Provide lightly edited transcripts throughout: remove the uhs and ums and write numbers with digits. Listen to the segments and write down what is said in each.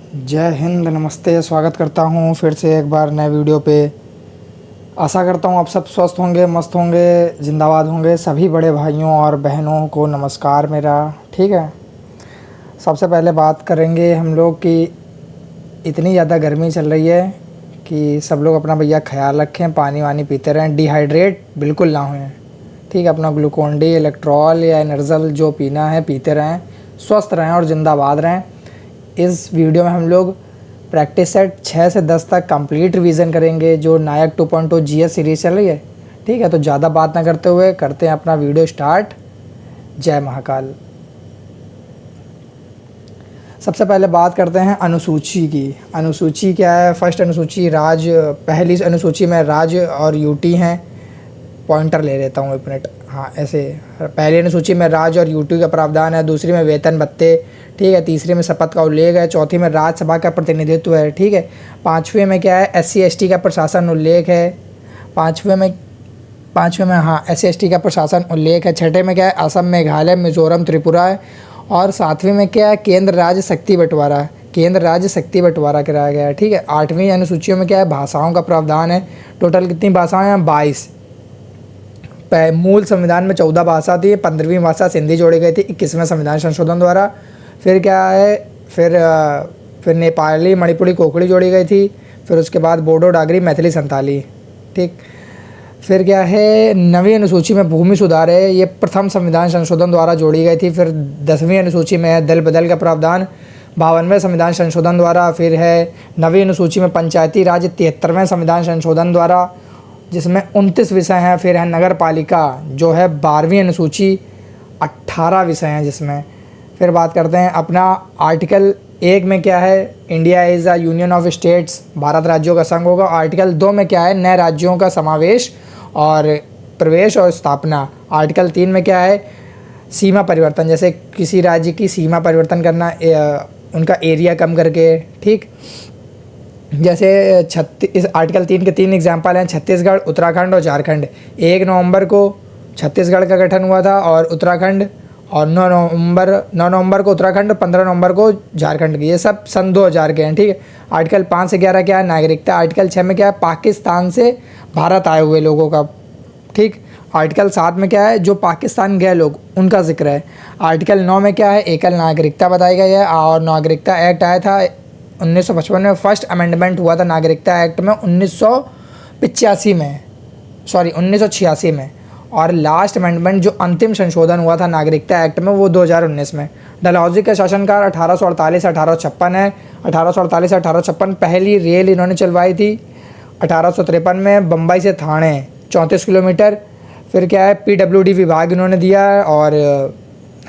जय हिंद, नमस्ते। स्वागत करता हूँ फिर से एक बार नए वीडियो पे। आशा करता हूँ आप सब स्वस्थ होंगे, मस्त होंगे, जिंदाबाद होंगे। सभी बड़े भाइयों और बहनों को नमस्कार मेरा। ठीक है, सबसे पहले बात करेंगे हम लोग कि इतनी ज़्यादा गर्मी चल रही है कि सब लोग अपना भैया ख्याल रखें, पानी वानी पीते रहें, डिहाइड्रेट बिल्कुल ना होएं। ठीक है, अपना ग्लूकोन डी, इलेक्ट्रॉल या एनर्जल जो पीना है पीते रहें, स्वस्थ रहें और ज़िंदाबाद रहें। इस वीडियो में हम लोग प्रैक्टिस सेट 6 से 10 तक कंप्लीट रिवीजन करेंगे जो नायक 2.0 जीएस सीरीज़ चल रही है। ठीक है, तो ज़्यादा बात ना करते हुए करते हैं अपना वीडियो स्टार्ट। जय महाकाल। सबसे पहले बात करते हैं अनुसूची की। अनुसूची क्या है? फर्स्ट अनुसूची पहली अनुसूची में राज्य और यूटी हैं। पॉइंटर ले लेता हूँ, एक मिनट। हाँ, ऐसे पहली अनुसूची में राज्य और यूटी का प्रावधान है, दूसरी में वेतन भत्ते, ठीक है, तीसरी में शपथ का उल्लेख है, चौथी में राज्यसभा का प्रतिनिधित्व है, ठीक है, पाँचवें में क्या है? एससी एसटी का प्रशासन उल्लेख है, पाँचवें में हाँ एससी एसटी का प्रशासन उल्लेख है, छठे में क्या है? असम, मेघालय, मिजोरम, त्रिपुरा है, और सातवें में क्या है? केंद्र राज्य शक्ति बंटवारा, केंद्र राज्य शक्ति बंटवारा कराया गया है। ठीक है, आठवीं अनुसूचियों में क्या है? भाषाओं का प्रावधान है। टोटल कितनी भाषाएं हैं? 22। मूल संविधान में 14 भाषा थी, 15वीं भाषा सिंधी जोड़ी गई थी 21वें संविधान संशोधन द्वारा। फिर क्या है? फिर नेपाली, मणिपुरी, कोंकणी जोड़ी गई थी। फिर उसके बाद बोडो, डागरी, मैथिली, संताली। ठीक, फिर क्या है? 9वीं अनुसूची में भूमि सुधार है, ये प्रथम संविधान संशोधन द्वारा जोड़ी गई थी। फिर 10वीं अनुसूची में है दल बदल का प्रावधान, 52वें संविधान संशोधन द्वारा। फिर है 9वीं अनुसूची में पंचायती राज, 73वें संविधान संशोधन द्वारा, जिसमें 29 विषय हैं। फिर है नगर पालिका जो है 12वीं अनुसूची, 18 विषय हैं जिसमें। फिर बात करते हैं अपना आर्टिकल 1 में क्या है? India is a union of states, Bharat राज्यों का संघ होगा। आर्टिकल 2 में क्या है? नए राज्यों का समावेश और प्रवेश और स्थापना। आर्टिकल 3 में क्या है? सीमा परिवर्तन, जैसे किसी राज्य की सीमा परिवर्तन करना, उनका एरिया कम करके। ठीक, जैसे इस आर्टिकल 3 के 3 एग्जाम्पल हैं: छत्तीसगढ़, उत्तराखंड और झारखंड। 1 नवंबर को छत्तीसगढ़ का गठन हुआ था और उत्तराखंड, और 9 नवंबर को उत्तराखंड, 15 नवंबर को झारखंड की। ये सब सन 2000 के हैं। ठीक है, आर्टिकल 5 से 11 क्या है? नागरिकता। आर्टिकल 6 में क्या है? पाकिस्तान से भारत आए हुए लोगों का। ठीक, आर्टिकल 7 में क्या है? जो पाकिस्तान गए लोग उनका जिक्र है। आर्टिकल 9 में क्या है? एकल नागरिकता बताई गई है। और नागरिकता एक्ट आया था 1955 में। फर्स्ट अमेंडमेंट हुआ था नागरिकता एक्ट में 1986 में। और लास्ट अमेंडमेंट जो अंतिम संशोधन हुआ था नागरिकता एक्ट में वो 2019 में। डलहौजी का शासनकाल 1848 से 1856 है। 1848 से 1856 पहली रेल इन्होंने चलवाई थी। 1853 में बम्बई से थाने 34 किलोमीटर। फिर क्या है? पीडब्ल्यूडी विभाग इन्होंने दिया है। और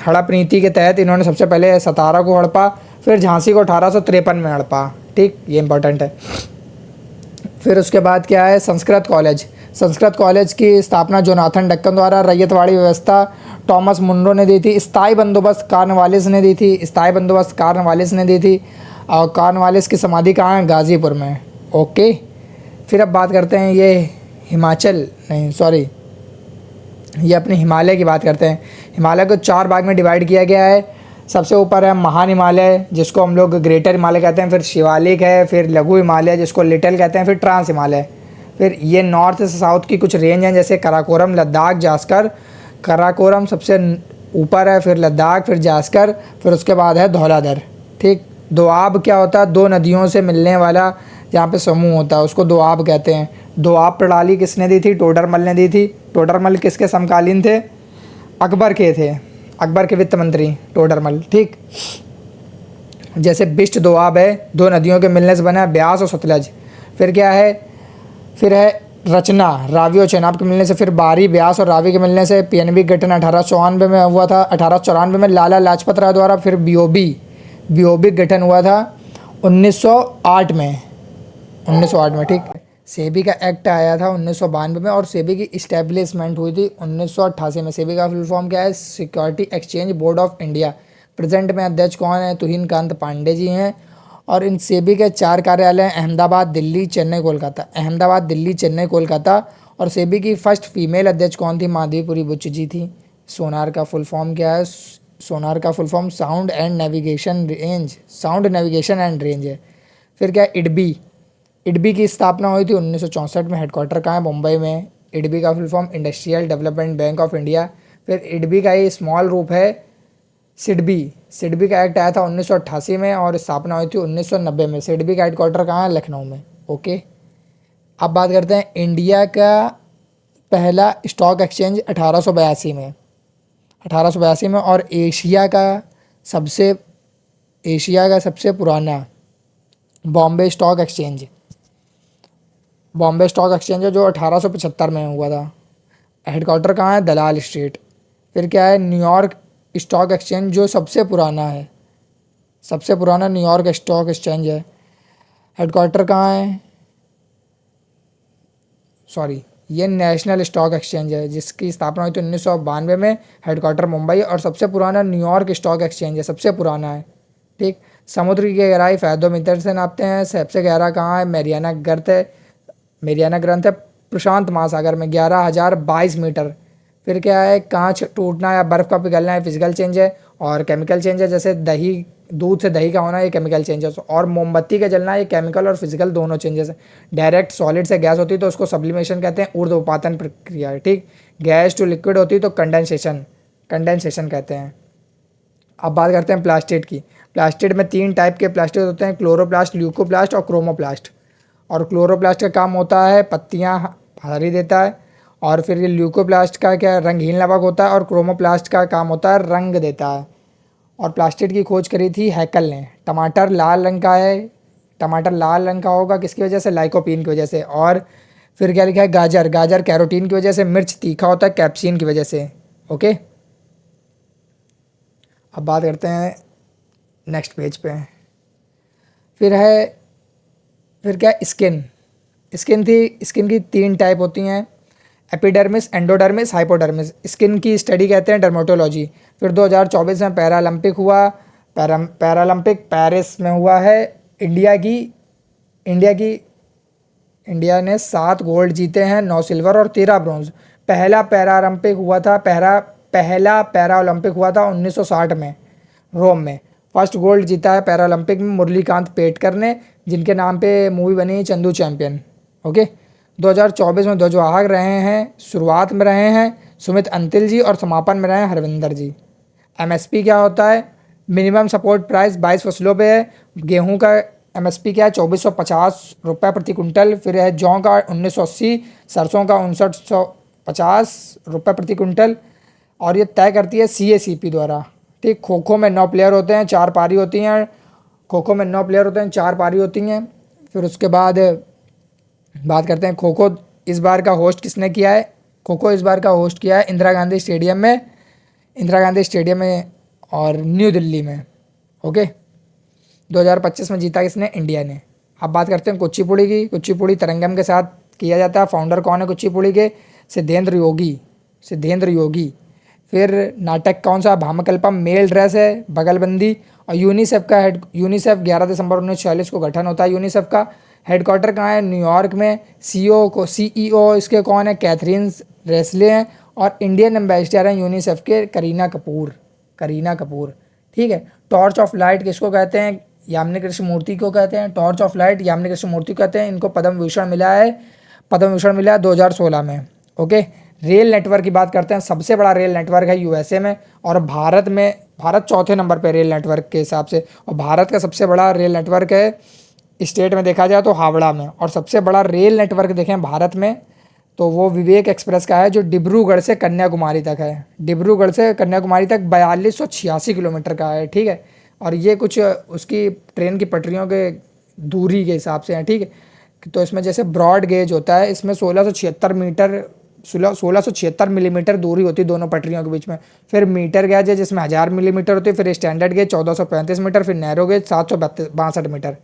हड़प नीति के तहत इन्होंने सबसे पहले सतारा को हड़पा, फिर झांसी को 1853 में हड़पा। ठीक, ये इंपॉर्टेंट है। फिर उसके बाद क्या है? संस्कृत कॉलेज की स्थापना जोनाथन डक्कन द्वारा। रैयतवाड़ी व्यवस्था टॉमस मुनरो ने दी थी। स्थायी बंदोबस्त कॉर्नवालिस ने दी थी। और कॉर्नवालिस की समाधि कहाँ है? गाज़ीपुर में। ओके, फिर अब बात करते हैं ये अपने हिमालय की बात करते हैं। हिमालय को 4 भाग में डिवाइड किया गया है। सबसे ऊपर है महान हिमालय, जिसको हम लोग ग्रेटर हिमालय कहते हैं। फिर शिवालिक है, फिर लघु हिमालय जिसको लिटिल कहते हैं, फिर ट्रांस हिमालय। फिर ये नॉर्थ से साउथ की कुछ रेंज हैं, जैसे कराकोरम, लद्दाख, जास्कर। कराकोरम सबसे ऊपर है, फिर लद्दाख, फिर जास्कर, फिर उसके बाद है धौलाधर। ठीक, दोआब क्या होता है? 2 नदियों से मिलने वाला जहाँ पे समूह होता है उसको दोआब कहते हैं। दोआब प्रणाली किसने दी थी? टोडरमल ने दी थी। टोडरमल किसके समकालीन थे? अकबर के थे, अकबर के वित्त मंत्री टोडरमल। ठीक, जैसे बिष्ट दोआब है, 2 नदियों के मिलने से बना है, ब्यास और सतलज। फिर क्या है? फिर है रचना, रावी और चेनाब के मिलने से। फिर बारी, ब्यास और रावी के मिलने से पीएनबी गठन 1894 में हुआ था, 1894 में लाला लाजपत राय द्वारा। फिर बीओबी गठन हुआ था 1908 में। ठीक, सेबी का एक्ट आया था 1992 में, और सेबी की इस्टेब्लिशमेंट हुई थी 1988 में। सेबी का फुल फॉर्म क्या है? Security exchange board of India. Present में अध्यक्ष कौन है? तुहिन कांत पांडे जी हैं। और इन सेबी के 4 कार्यालय हैं: अहमदाबाद, दिल्ली, चेन्नई, कोलकाता। और सेबी की फर्स्ट फीमेल अध्यक्ष कौन थी? माधवीपुरी बुच्च जी थी। सोनार का फुल फॉर्म क्या है? सोनार का full form sound and navigation range, sound navigation and range है। फिर क्या है इडबी, इडबी की स्थापना हुई थी 1964 में। हेडक्वार्टर कहाँ है? मुंबई में। इडबी का full form industrial development bank of India. फिर इडबी का ही स्मॉल रूप है सिडबी। सिडबी का एक्ट आया था 1988 में और स्थापना हुई थी 1990 में। सिडबी का हेडक्वार्टर कहाँ है? लखनऊ में। ओके, अब बात करते हैं इंडिया का पहला स्टॉक एक्सचेंज 1882 में, 1882 में। और एशिया का सबसे पुराना Bombay stock exchange, Bombay stock exchange है जो 1875 में हुआ था। हेडक्वार्टर कहाँ है? दलाल स्ट्रीट। फिर क्या है न्यूयॉर्क स्टॉक एक्सचेंज जो सबसे पुराना है, सबसे पुराना न्यूयॉर्क स्टॉक एक्सचेंज है। हेडक्वार्टर कहाँ है? सॉरी, ये नेशनल स्टॉक एक्सचेंज है जिसकी स्थापना हुई थी 1992 में। हेडक्वार्टर मुंबई और सबसे पुराना न्यूयॉर्क स्टॉक एक्सचेंज है, सबसे पुराना है। ठीक, समुद्र की गहराई फेथोमीटर से नापते हैं। सबसे गहरा कहाँ है? मैरियाना गर्त है, मैरियाना ग्रंथ है प्रशांत महासागर में, 11,022 मीटर। फिर क्या है कांच टूटना या बर्फ़ का पिघलना है फिजिकल चेंज है। और केमिकल चेंज है, जैसे दही, दूध से दही का होना ये केमिकल चेंजेस। और मोमबत्ती का जलना ये केमिकल और फिजिकल दोनों चेंजेस है। डायरेक्ट सॉलिड से गैस होती है तो उसको सब्लिमेशन कहते हैं, ऊर्ध्वपातन प्रक्रिया है। ठीक, गैस टू लिक्विड होती है तो कंडेंसेशन, कंडेंसेशन कहते हैं। अब बात करते हैं प्लास्टिड की। प्लास्टिड में 3 टाइप के प्लास्टिड होते हैं, क्लोरोप्लास्ट, ल्यूकोप्लास्ट और क्रोमोप्लास्ट। और क्लोरोप्लास्ट का काम होता है पत्तियाँ हरी देता है। और फिर ये ल्यूकोप्लास्ट का क्या रंगहीन लवक होता है। और क्रोमोप्लास्ट का काम होता है रंग देता है। और प्लास्टिड की खोज करी थी हैकल ने। टमाटर लाल रंग का है, टमाटर लाल रंग का होगा किसकी वजह से? लाइकोपीन की वजह से। और फिर क्या लिखा है गाजर, गाजर कैरोटीन की वजह से। मिर्च तीखा होता है कैप्सिन की वजह से। ओके, अब बात करते हैं नेक्स्ट पेज पे। फिर क्या स्किन, स्किन की 3 टाइप होती हैं, एपिडर्मिस, एंडोडर्मिस, हाइपोडर्मिस। स्किन की स्टडी कहते हैं डर्मेटोलॉजी। फिर 2024 में पैरालंपिक हुआ, पैरालंपिक पेरिस में हुआ है। इंडिया ने 7 गोल्ड जीते हैं, 9 सिल्वर और 13 ब्रॉन्ज। पहला पैरालंपिक हुआ था, पहला पैरालंपिक हुआ था 1960 में रोम में। फर्स्ट गोल्ड जीता है पैरालंपिक में मुरलीकांत पेटकर ने, जिनके नाम पे मूवी बनी चंदू चैंपियन। ओके, 2024 में ध्वजवाहक रहे हैं, शुरुआत में रहे हैं सुमित अंतिल जी और समापन में रहे हैं हरविंदर जी। एमएसपी क्या होता है? मिनिमम सपोर्ट प्राइस 22 फसलों पे है। गेहूं का एमएसपी क्या है? 2450 रुपये प्रति कुंटल। फिर है जौ का 1980, सरसों का 5950 रुपये प्रति कुंटल। और ये तय करती है CACP द्वारा। ठीक, खो खो में 9 प्लेयर होते हैं, 4 पारी होती हैं। खो खो में 9 प्लेयर होते हैं, 4 पारी होती हैं। फिर उसके बाद बात करते हैं खो खो इस बार का होस्ट किसने किया है? खो खो इस बार का होस्ट किया है इंदिरा गांधी स्टेडियम में और न्यू दिल्ली में। ओके, 2025 में जीता किसने? इंडिया ने। अब बात करते हैं कुचिपुड़ी की। कुचिपुड़ी तरंगम के साथ किया जाता है। फाउंडर कौन है कुचिपुड़ी के? सिद्धेंद्र योगी। फिर नाटक कौन सा? भामकल्पम मेल ड्रेस है, बगलबंदी। और यूनिसेफ 11 दिसंबर 1946 को गठन होता है यूनिसेफ का। हेडक्वार्टर कहाँ है? न्यूयॉर्क में। CEO इसके कौन है? कैथरीन रेसले हैं। और इंडियन एम्बेसडर हैं यूनिसेफ के करीना कपूर। ठीक है, टॉर्च ऑफ लाइट किसको कहते हैं? यामिनी कृष्ण मूर्ति को कहते हैं। Torch of light Yamini Krishna Murthy को कहते हैं। इनको पद्म विभूषण मिला है 2016 में। ओके, रेल नेटवर्क की बात करते हैं। सबसे बड़ा रेल नेटवर्क है USA में। और भारत चौथे नंबर पे रेल नेटवर्क के हिसाब से। और भारत का सबसे बड़ा रेल नेटवर्क है स्टेट में देखा जाए तो हावड़ा में। और सबसे बड़ा रेल नेटवर्क देखें भारत में तो वो विवेक एक्सप्रेस का है जो डिब्रूगढ़ से कन्याकुमारी तक है। डिब्रूगढ़ से कन्याकुमारी तक 4286 किलोमीटर का है। ठीक है, और ये कुछ उसकी ट्रेन की पटरियों के दूरी के हिसाब से है। ठीक है, तो इसमें जैसे ब्रॉड गेज होता है, इसमें 1676 मिलीमीटर दूरी होती है दोनों पटरियों के बीच में। फिर मीटर गेज है जिसमें 1000 मिलीमीटर होती है। फिर स्टैंडर्ड गेज 1435 मीटर। फिर नैरो गेज 762 मीटर।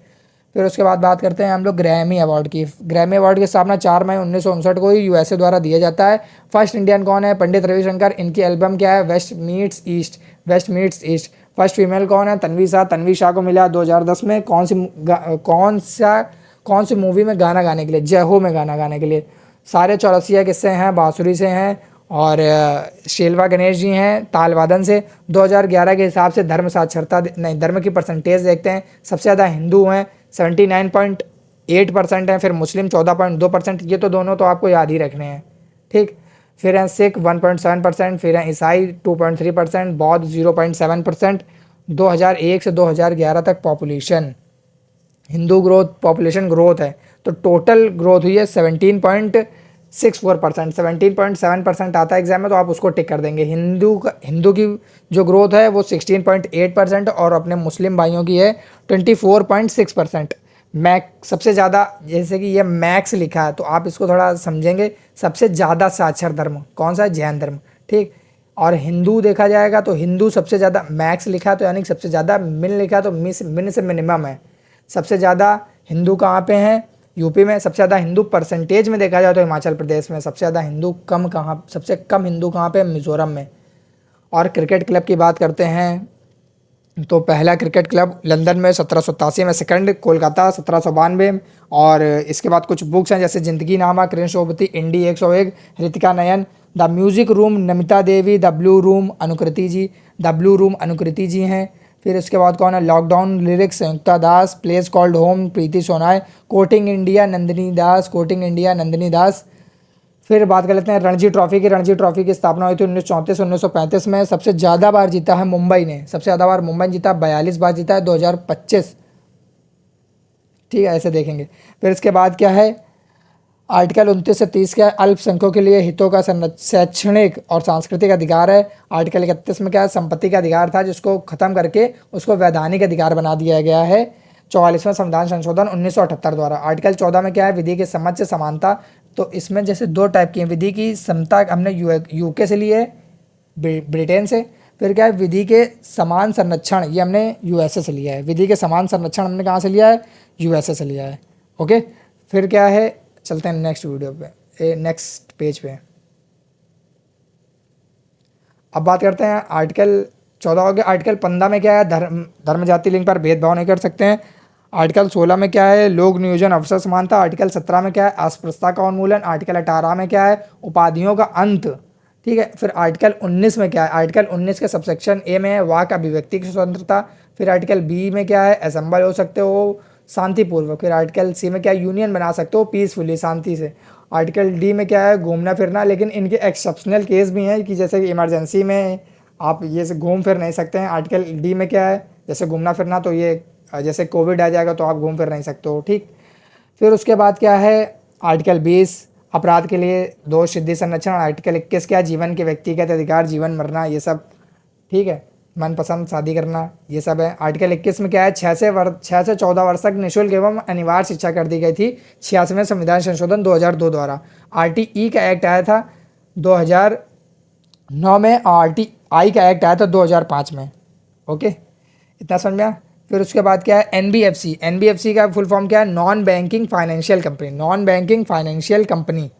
फिर उसके बाद बात करते हैं हम लोग ग्रैमी अवार्ड की। ग्रैमी अवार्ड की स्थापना 4 मई 1959 को ही USA द्वारा दिया जाता है। फर्स्ट इंडियन कौन है? पंडित रविशंकर। इनकी एल्बम क्या है? West meets east. First female कौन है? तन्वी शाह को मिला 2010 में। कौन सी मूवी में गाना गाने के लिए? जय हो में गाना गाने के लिए। सारे चौरसिया किससे हैं? बांसुरी से हैं। और शेलवा गणेश जी हैं तालवादन से। 2011 के हिसाब से धर्म साक्षरता नहीं धर्म की परसेंटेज देखते हैं, सबसे ज़्यादा हिंदू हैं 79.8% हैं, फिर मुस्लिम 14.2%, ये तो दोनों तो आपको याद ही रखने हैं, ठीक। फिर हैं सिख 1.7%, फिर हैं ईसाई 2.3%, बौद्ध 0.7%। 2001 से 2011 तक population Hindu growth population growth है तो टोटल ग्रोथ हुई है 17.64%, 17.7% आता है एग्जाम में, तो आप उसको टिक कर देंगे। हिंदू की जो ग्रोथ है वो 16.8% और अपने मुस्लिम भाइयों की है 24.6%। मैक्स सबसे ज़्यादा, जैसे कि ये मैक्स लिखा है तो आप इसको थोड़ा समझेंगे, सबसे ज़्यादा साक्षर धर्म कौन सा है? जैन धर्म, ठीक। और हिंदू देखा जाएगा तो हिंदू सबसे ज़्यादा मैक्स लिखा है तो यानी कि सबसे ज़्यादा, मिन लिखा तो मिन से मिनिमम है। सबसे ज़्यादा हिंदू कहाँ पे हैं? यूपी में। सबसे ज़्यादा हिंदू परसेंटेज में देखा जाए तो हिमाचल प्रदेश में। सबसे ज़्यादा हिंदू कम कहाँ, सबसे कम हिंदू कहाँ पे? मिज़ोरम में। और क्रिकेट क्लब की बात करते हैं तो पहला क्रिकेट क्लब लंदन में 1787 में, सेकंड कोलकाता 1792। और इसके बाद कुछ बुक्स हैं जैसे Zindaginama, Krishna Sobti, Indie 101, Ritika Nayan, the music room Namita Devi, the blue room Anukriti ji, the blue room Anukriti ji हैं। फिर उसके बाद कौन है? Lockdown lyrics Sanyukta Das, place called home Preeti Shenoy, courting India Nandini Das, courting India Nandini Das. फिर बात कर लेते हैं रणजी ट्रॉफी की। रणजी ट्रॉफी की स्थापना हुई थी 1934-1935 में। सबसे ज़्यादा बार जीता है मुंबई ने, सबसे ज़्यादा बार मुंबई ने जीता, 42 बार जीता है 2025, ठीक है, ऐसे देखेंगे। फिर इसके बाद क्या है? आर्टिकल 29 से 30 क्या है? अल्पसंख्यकों के लिए हितों का शैक्षणिक और सांस्कृतिक अधिकार है। आर्टिकल 31 में क्या है? संपत्ति का अधिकार था जिसको ख़त्म करके उसको वैधानिक अधिकार बना दिया गया है 44वां संविधान संशोधन 1978 द्वारा। आर्टिकल 14 में क्या है? विधि के समझ से समानता। तो इसमें जैसे दो टाइप की है, विधि की समता हमने यूके से ली है, ब्रिटेन से। फिर क्या है? विधि के समान संरक्षण, ये हमने यूएसए से लिया है। विधि के समान संरक्षण हमने कहाँ से लिया है? यूएसए से लिया है, ओके। फिर क्या है? चलते हैं नेक्स्ट वीडियो पे, नेक्स्ट पेज पे। अब बात करते हैं आर्टिकल 14 हो गया। आर्टिकल 15 में क्या है? धर्म जाति लिंग पर भेदभाव नहीं कर सकते हैं। आर्टिकल 16 में क्या है? लोक नियोजन अवसर समानता। आर्टिकल 17 में क्या है? अस्पृश्यता का उन्मूलन। आर्टिकल 18 में क्या है? उपाधियों का अंत, ठीक है। फिर आर्टिकल 19 में क्या है? आर्टिकल 19 के सबसेक्शन ए में है वाक अभिव्यक्ति की स्वतंत्रता। फिर आर्टिकल बी में क्या है? असेंबल हो सकते हो शांतिपूर्वक। फिर आर्टिकल सी में क्या है? यूनियन बना सकते हो पीसफुली, शांति से। आर्टिकल डी में क्या है? घूमना फिरना, लेकिन इनके एक्सेप्शनल केस भी हैं कि जैसे कि इमरजेंसी में आप ये से घूम फिर नहीं सकते हैं। आर्टिकल डी में क्या है? जैसे घूमना फिरना, तो ये जैसे कोविड आ जाएगा तो आप घूम फिर नहीं सकते हो, ठीक। फिर उसके बाद क्या है? आर्टिकल 20 अपराध के लिए दोष सिद्धि संरक्षण। आर्टिकल 21 क्या? जीवन के व्यक्तिगत अधिकार, जीवन मरना, ये सब, ठीक है, मनपसंद शादी करना, ये सब है। आर्टिकल 21 में क्या है? 6 से 14 वर्ष तक निःशुल्क एवं अनिवार्य शिक्षा कर दी गई थी 86वें संविधान संशोधन 2002 द्वारा। आरटीई का एक्ट आया था 2009 में, आरटीआई का एक्ट आया था 2005 में, ओके, इतना समझ में आया। फिर उसके बाद क्या है? एनबीएफसी। एनबीएफसी का फुल फॉर्म क्या है? Non banking financial company, non banking financial company,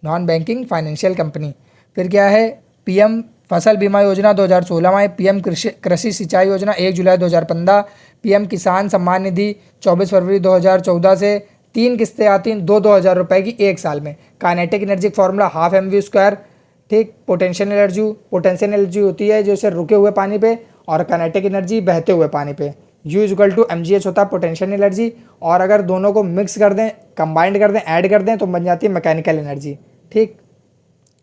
non banking financial company. फिर क्या है? पीएम फसल बीमा योजना 2016 में, पीएम कृषि सिंचाई योजना 1 जुलाई 2015, पीएम किसान सम्मान निधि 24 फरवरी 2014 से 3 किस्तें आती हैं 2-2 हज़ार रुपये की 1 साल में। काइनेटिक एनर्जी फॉर्मूला ½ mv², ठीक। पोटेंशियल एनर्जी होती है जो इसे रुके हुए पानी पे, और काइनेटिक एनर्जी बहते हुए पानी पे। U = mgh होता है पोटेंशियल एनर्जी, और अगर दोनों को मिक्स कर दें, कंबाइंड कर दें, ऐड कर दें तो बन जाती है मैकेनिकल एनर्जी, ठीक।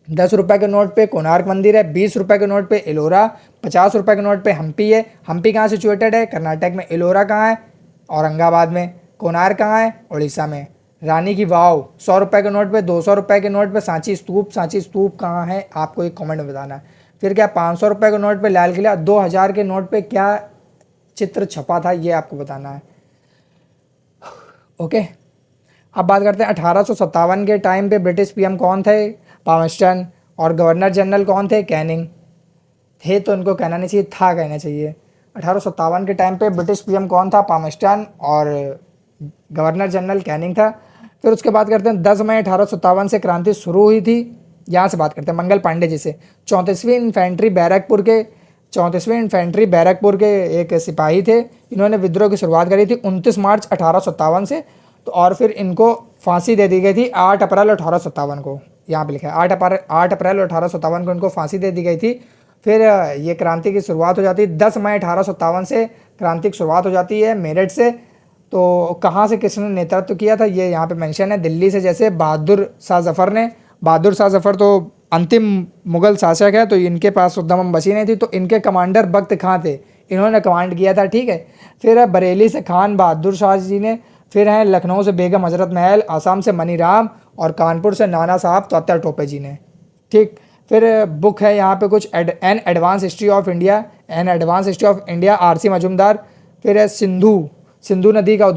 10 रुपये के नोट पे कोणार्क मंदिर है, 20 रुपये के नोट पे एलोरा, 50 रुपये के नोट पे हम्पी है। हम्पी कहाँ सिचुएटेड है? कर्नाटक में। एलोरा कहाँ है? औरंगाबाद में। कोणार्क कहाँ है? उड़ीसा में। रानी की वाव 100 रुपये के नोट पे, 200 रुपये के नोट पे सांची स्तूप कहाँ है? आपको एक कमेंट में बताना है। फिर क्या? 500 रुपये के नोट पे लाल किला, 2000 के नोट पे क्या चित्र छपा था, ये आपको बताना है, ओके। अब बात करते हैं 1857 के टाइम पे ब्रिटिश पीएम कौन थे? पामस्टन। और गवर्नर जनरल कौन थे? कैनिंग। थे तो इनको कहना नहीं चाहिए, था कहना चाहिए। 1857 के टाइम पे ब्रिटिश पीएम कौन था? पामस्टन, और गवर्नर जनरल कैनिंग था। फिर उसके बाद करते हैं 10 मई 1857 से क्रांति शुरू हुई थी, यहाँ से बात करते हैं मंगल पांडे जी से। 34वीं इन्फेंट्री बैरकपुर के एक सिपाही थे, इन्होंने विद्रोह की शुरुआत करी थी 29 मार्च 1857 से, तो और फिर इनको फांसी दे दी गई थी 8 अप्रैल 1857 को, यहाँ पे लिखा है 8 अप्रैल 1857 को इनको फांसी दे दी गई थी। फिर ये क्रांति की शुरुआत हो जाती है 10 मई 1857 से क्रांति की शुरुआत हो जाती है मेरठ से। तो कहाँ से किसने नेतृत्व किया था ये यहाँ पे मेंशन है, दिल्ली से जैसे बहादुर शाह जफ़र ने। बहादुर शाह जफ़र तो अंतिम मुग़ल शासक है, तो इनके पास उद्दम बची नहीं थी, तो इनके कमांडर बख्त खां थे, इन्होंने कमांड किया था, ठीक है। फिर है बरेली से खान बहादुर शाह जी ने, फिर हैं लखनऊ से बेगम हजरत महल, आसाम से मनीराम और कानपुर से नाना साहब तात्या टोपे जी ने, ठीक। फिर बुक है यहाँ पे कुछ an advance history of India, an advance history of India RC Majumdar. फिर है सिंधु नदी का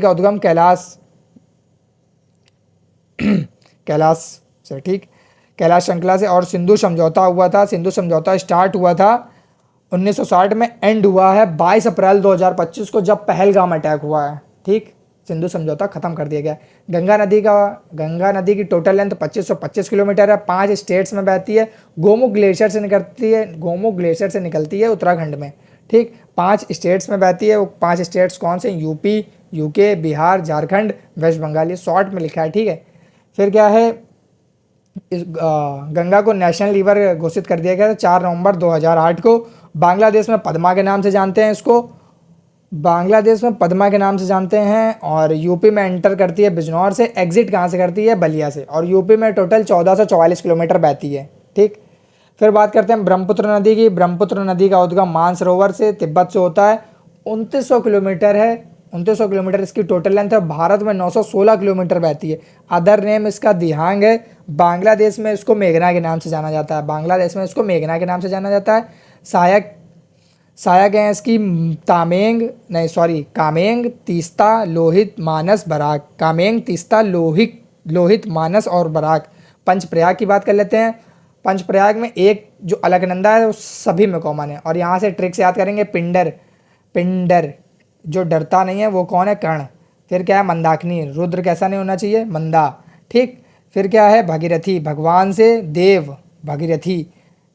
उद्गम कैलाश से, ठीक, कैलाश श्रृंखला से। और सिंधु समझौता हुआ था, सिंधु समझौता स्टार्ट हुआ था 1960 में, एंड हुआ है 22 अप्रैल 2025 को जब पहलगाम अटैक हुआ है, ठीक। सिंधु समझौता ख़त्म कर दिया गया। गंगा नदी की टोटल लेंथ 2525 किलोमीटर है, 5 स्टेट्स में बहती है। गोमुख ग्लेशियर से निकलती है उत्तराखंड में, ठीक। 5 स्टेट्स में बहती है। वो 5 स्टेट्स कौन से? UP, UK, Bihar, Jharkhand, West Bengal, ये शॉर्ट में लिखा है, ठीक है। फिर क्या है, इस गंगा को नेशनल रिवर घोषित कर दिया गया था 4 नवंबर 2008 को। बांग्लादेश में पद्मा के नाम से जानते हैं इसको, और यूपी में एंटर करती है बिजनौर से, एग्जिट कहाँ से करती है? बलिया से। और यूपी में टोटल 1444 किलोमीटर बहती है, ठीक। फिर बात करते हैं ब्रह्मपुत्र नदी की। ब्रह्मपुत्र नदी का उद्गम मानसरोवर से तिब्बत से होता है, 2900 किलोमीटर है, 2900 किलोमीटर इसकी टोटल लेंथ है। भारत में 916 किलोमीटर बहती है। अदर नेम इसका दिहांग है। बांग्लादेश में इसको मेघना के नाम से जाना जाता है। सहायक हैं इसकी कामेंग, तीस्ता, लोहित, मानस और बराक। पंचप्रयाग की बात कर लेते हैं। पंचप्रयाग में एक जो अलकनंदा है वो सभी में कॉमन है। और यहाँ से ट्रिक से याद करेंगे, पिंडर जो डरता नहीं है वो कौन है? कर्ण। फिर क्या है? मंदाकिनी, रुद्र कैसा नहीं होना चाहिए? मंदा, ठीक। फिर क्या है? भगीरथी, भगवान से देव, भगीरथी।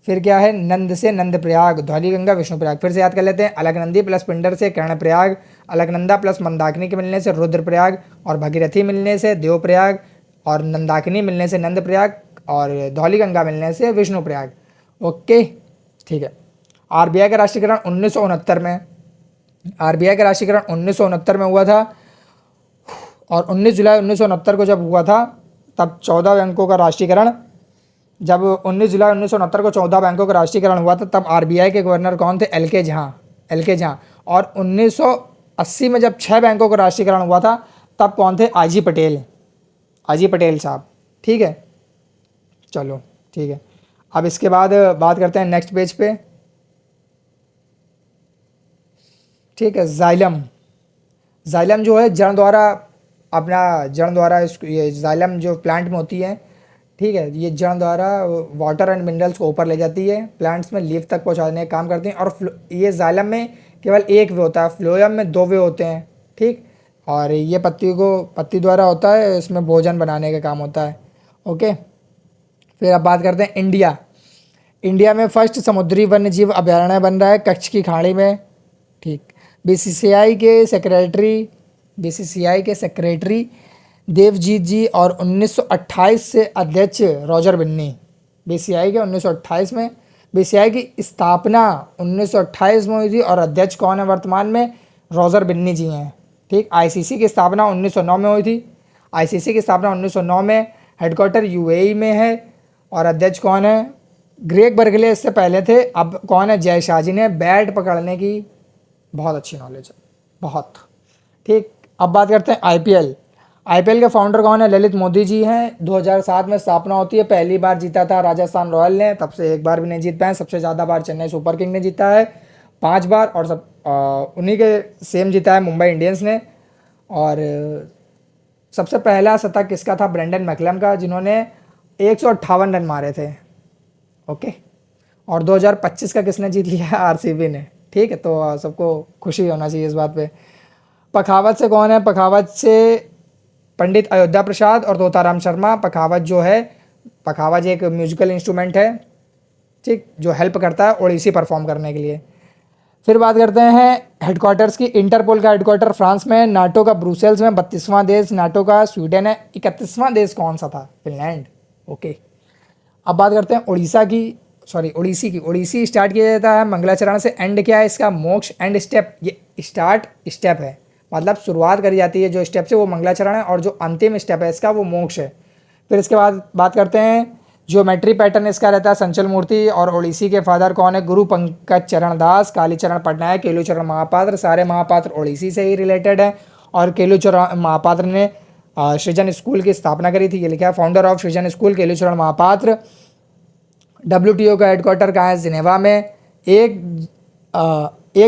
फिर क्या है? नंद से नंदप्रयाग, धौलीगंगा, विष्णुप्रयाग। फिर से याद कर लेते हैं, अलकनंदी प्लस पिंडर से कर्णप्रयाग, अलकनंदा प्लस मंदाकिनी के मिलने से रुद्रप्रयाग, और भगीरथी मिलने से देवप्रयाग, और नंदाकिनी मिलने से नंदप्रयाग, और धौलीगंगा मिलने से विष्णुप्रयाग। ओके, ठीक है। आरबीआई का राष्ट्रीयकरण 1969 में हुआ था। और 19 जुलाई 1969 को जब हुआ था तब 14 बैंकों का राष्ट्रीयकरण, जब 19 जुलाई 1969 को 14 बैंकों का राष्ट्रीयकरण हुआ था तब आरबीआई के गवर्नर कौन थे? एल के झां। और 1980 में जब 6 बैंकों का राष्ट्रीयकरण हुआ था तब कौन थे? आईजी पटेल साहब, ठीक है। चलो, ठीक है। अब इसके बाद बात करते हैं नेक्स्ट पेज पे, ठीक है। जाइलम जो है जड़ द्वारा ये जाइलम जो प्लांट में होती है, ठीक है, ये जड़ द्वारा वाटर एंड मिनरल्स को ऊपर ले जाती है, प्लांट्स में लीफ तक पहुंचाने का काम करती हैं। और ये जाइलम में केवल एक वे होता है, फ्लोएम में 2 वे होते हैं, ठीक। और ये पत्ती द्वारा होता है, इसमें भोजन बनाने का काम होता है। ओके, फिर अब बात करते हैं इंडिया में फर्स्ट समुद्री वन्य जीव अभयारण्य बन रहा है कच्छ की खाड़ी में, ठीक। बीसीसीआई के सेक्रेटरी देवजीत जी और 1928 से अध्यक्ष रॉजर बिन्नी। बीसीसीआई के 1928 में, बीसीसीआई की स्थापना 1928 में हुई थी और अध्यक्ष कौन है वर्तमान में? रॉजर बिन्नी जी हैं, ठीक। आईसीसी की स्थापना 1909 में हुई थी। आईसीसी की स्थापना 1909 में, हेडक्वार्टर यूएई में है और अध्यक्ष कौन है? ग्रेग बर्गले इससे पहले थे। अब कौन है? जय शाह जी ने। बैट पकड़ने की बहुत अच्छी नॉलेज है, बहुत, ठीक। अब बात करते हैं आईपीएल के फाउंडर कौन है? ललित मोदी जी हैं। 2007 में स्थापना होती है। पहली बार जीता था राजस्थान रॉयल ने, तब से एक बार भी नहीं जीत पाए। सबसे ज़्यादा बार चेन्नई सुपर किंग ने जीता है 5 बार, और उन्हीं के सेम जीता है मुंबई इंडियंस ने। और सबसे पहला शतक किसका था? ब्रेंडन मैकलम का, जिन्होंने 158 रन मारे थे। ओके, और 2025 का किसने जीत लिया? आरसीबी ने, ठीक है। तो सबको खुशी होना चाहिए इस बात पे। पखावज से कौन है? पखावज से पंडित अयोध्या प्रसाद और तोताराम शर्मा। पखावज एक म्यूजिकल इंस्ट्रूमेंट है, ठीक, जो हेल्प करता है ओडिसी परफॉर्म करने के लिए। फिर बात करते हैं हेडक्वार्टर्स की। इंटरपोल का हेडक्वार्टर फ्रांस में, नाटो का ब्रुसेल्स में, 32वां देश नाटो का स्वीडन है। 31वां देश कौन सा था? फिनलैंड, ओके, अब बात करते हैं उड़ीसा की, सॉरी ओडिसी की। ओडिसी स्टार्ट किया जाता है मंगलाचरण से। एंड क्या है इसका? मोक्ष। एंड स्टेप, ये स्टार्ट स्टेप है, मतलब शुरुआत करी जाती है जो स्टेप से वो मंगलाचरण है, और जो अंतिम स्टेप है इसका वो मोक्ष है। फिर इसके बाद बात करते हैं ज्योमेट्री पैटर्न इसका रहता है संचल मूर्ति। और ओडिसी के फादर कौन है? गुरु पंकज चरण दास, कालीचरण पटनायक, केलुचरण महापात्र। सारे महापात्र ओडिसी से ही रिलेटेड है। और केलुचरण महापात्र ने सृजन स्कूल की स्थापना करी थी, ये लिखा है फाउंडर ऑफ सृजन स्कूल केलुचरण महापात्र। WTO का हेडक्वार्टर कहाँ है? जिनेवा में। 1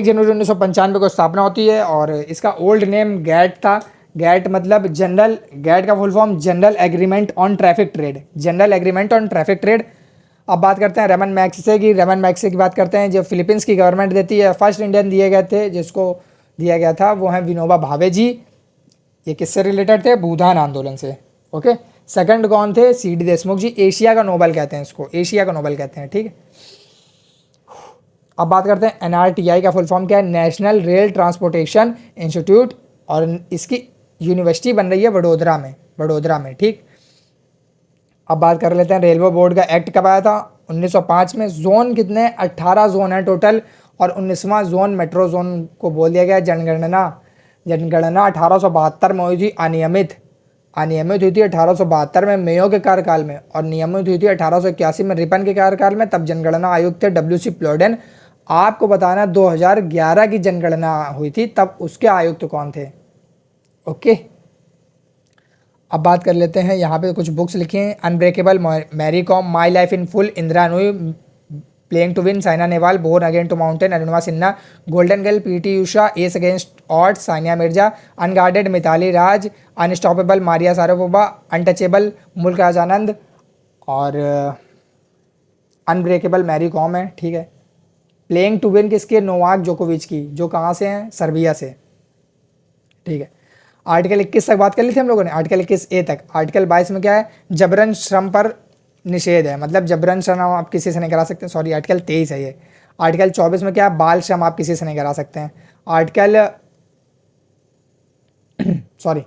जनवरी 1995 को स्थापना होती है। और इसका ओल्ड नेम गैट था। गैट मतलब जनरल, गैट का full form general agreement on traffic trade, general agreement on traffic trade. अब बात करते हैं रेमन मैग्सेसे की। रेमन मैग्सेसे की बात करते हैं, जो फिलीपींस की गवर्नमेंट देती है। फर्स्ट इंडियन दिए गए थे, जिसको दिया गया था वो हैं विनोबा भावे जी। ये किससे रिलेटेड थे? भूदान आंदोलन से। ओके, सेकंड कौन थे? CD देशमुख जी। एशिया का नोबेल कहते हैं इसको, एशिया का नोबेल कहते हैं, ठीक है। अब बात करते हैं NRTI का फुल फॉर्म क्या है? National rail transportation institute. और इसकी यूनिवर्सिटी बन रही है वडोदरा में, वडोदरा में, ठीक। अब बात कर लेते हैं रेलवे बोर्ड का एक्ट कब आया था? 1905 में। जोन कितने? 18 जोन है टोटल। और 19वां जोन मेट्रो जोन को बोल दिया गया। जनगणना 1872 में हुई थी, अनियमित हुई थी 1872 में मेयो के कार्यकाल में। और नियमित हुई थी 1881 में रिपन के कार्यकाल में। तब जनगणना आयुक्त थे WC प्लोडेन। आपको बताना 2011 की जनगणना हुई थी, तब उसके आयुक्त कौन थे? ओके, अब बात कर लेते हैं, यहाँ पे कुछ बुक्स लिखी हैं। Unbreakable Mary Kom, my life in full, Indira Nooyi, playing to win, Saina Nehwal, born again to mountain, Arunima Sinha, golden girl PT Usha, ace against odds Sania Mirza, unguarded Mithali Raj, unstoppable Maria Sharapova, untouchable Mulk आजानंद, और अनब्रेकेबल मैरी कॉम है, ठीक है। प्लेइंग टू विन किसके? नोवाक जोकोविच की, जो कहाँ से हैं? सर्बिया से, ठीक है। आर्टिकल 21 तक बात कर ली थी हम लोगों ने, आर्टिकल 21A तक। आर्टिकल 22 में क्या है? जबरन श्रम पर निषेध है, मतलब जबरन श्रम आप किसी से नहीं करा सकते। सॉरी, आर्टिकल 23 है ये। आर्टिकल 24 में क्या है? बाल श्रम आप किसी से नहीं करा सकते हैं। आर्टिकल सॉरी,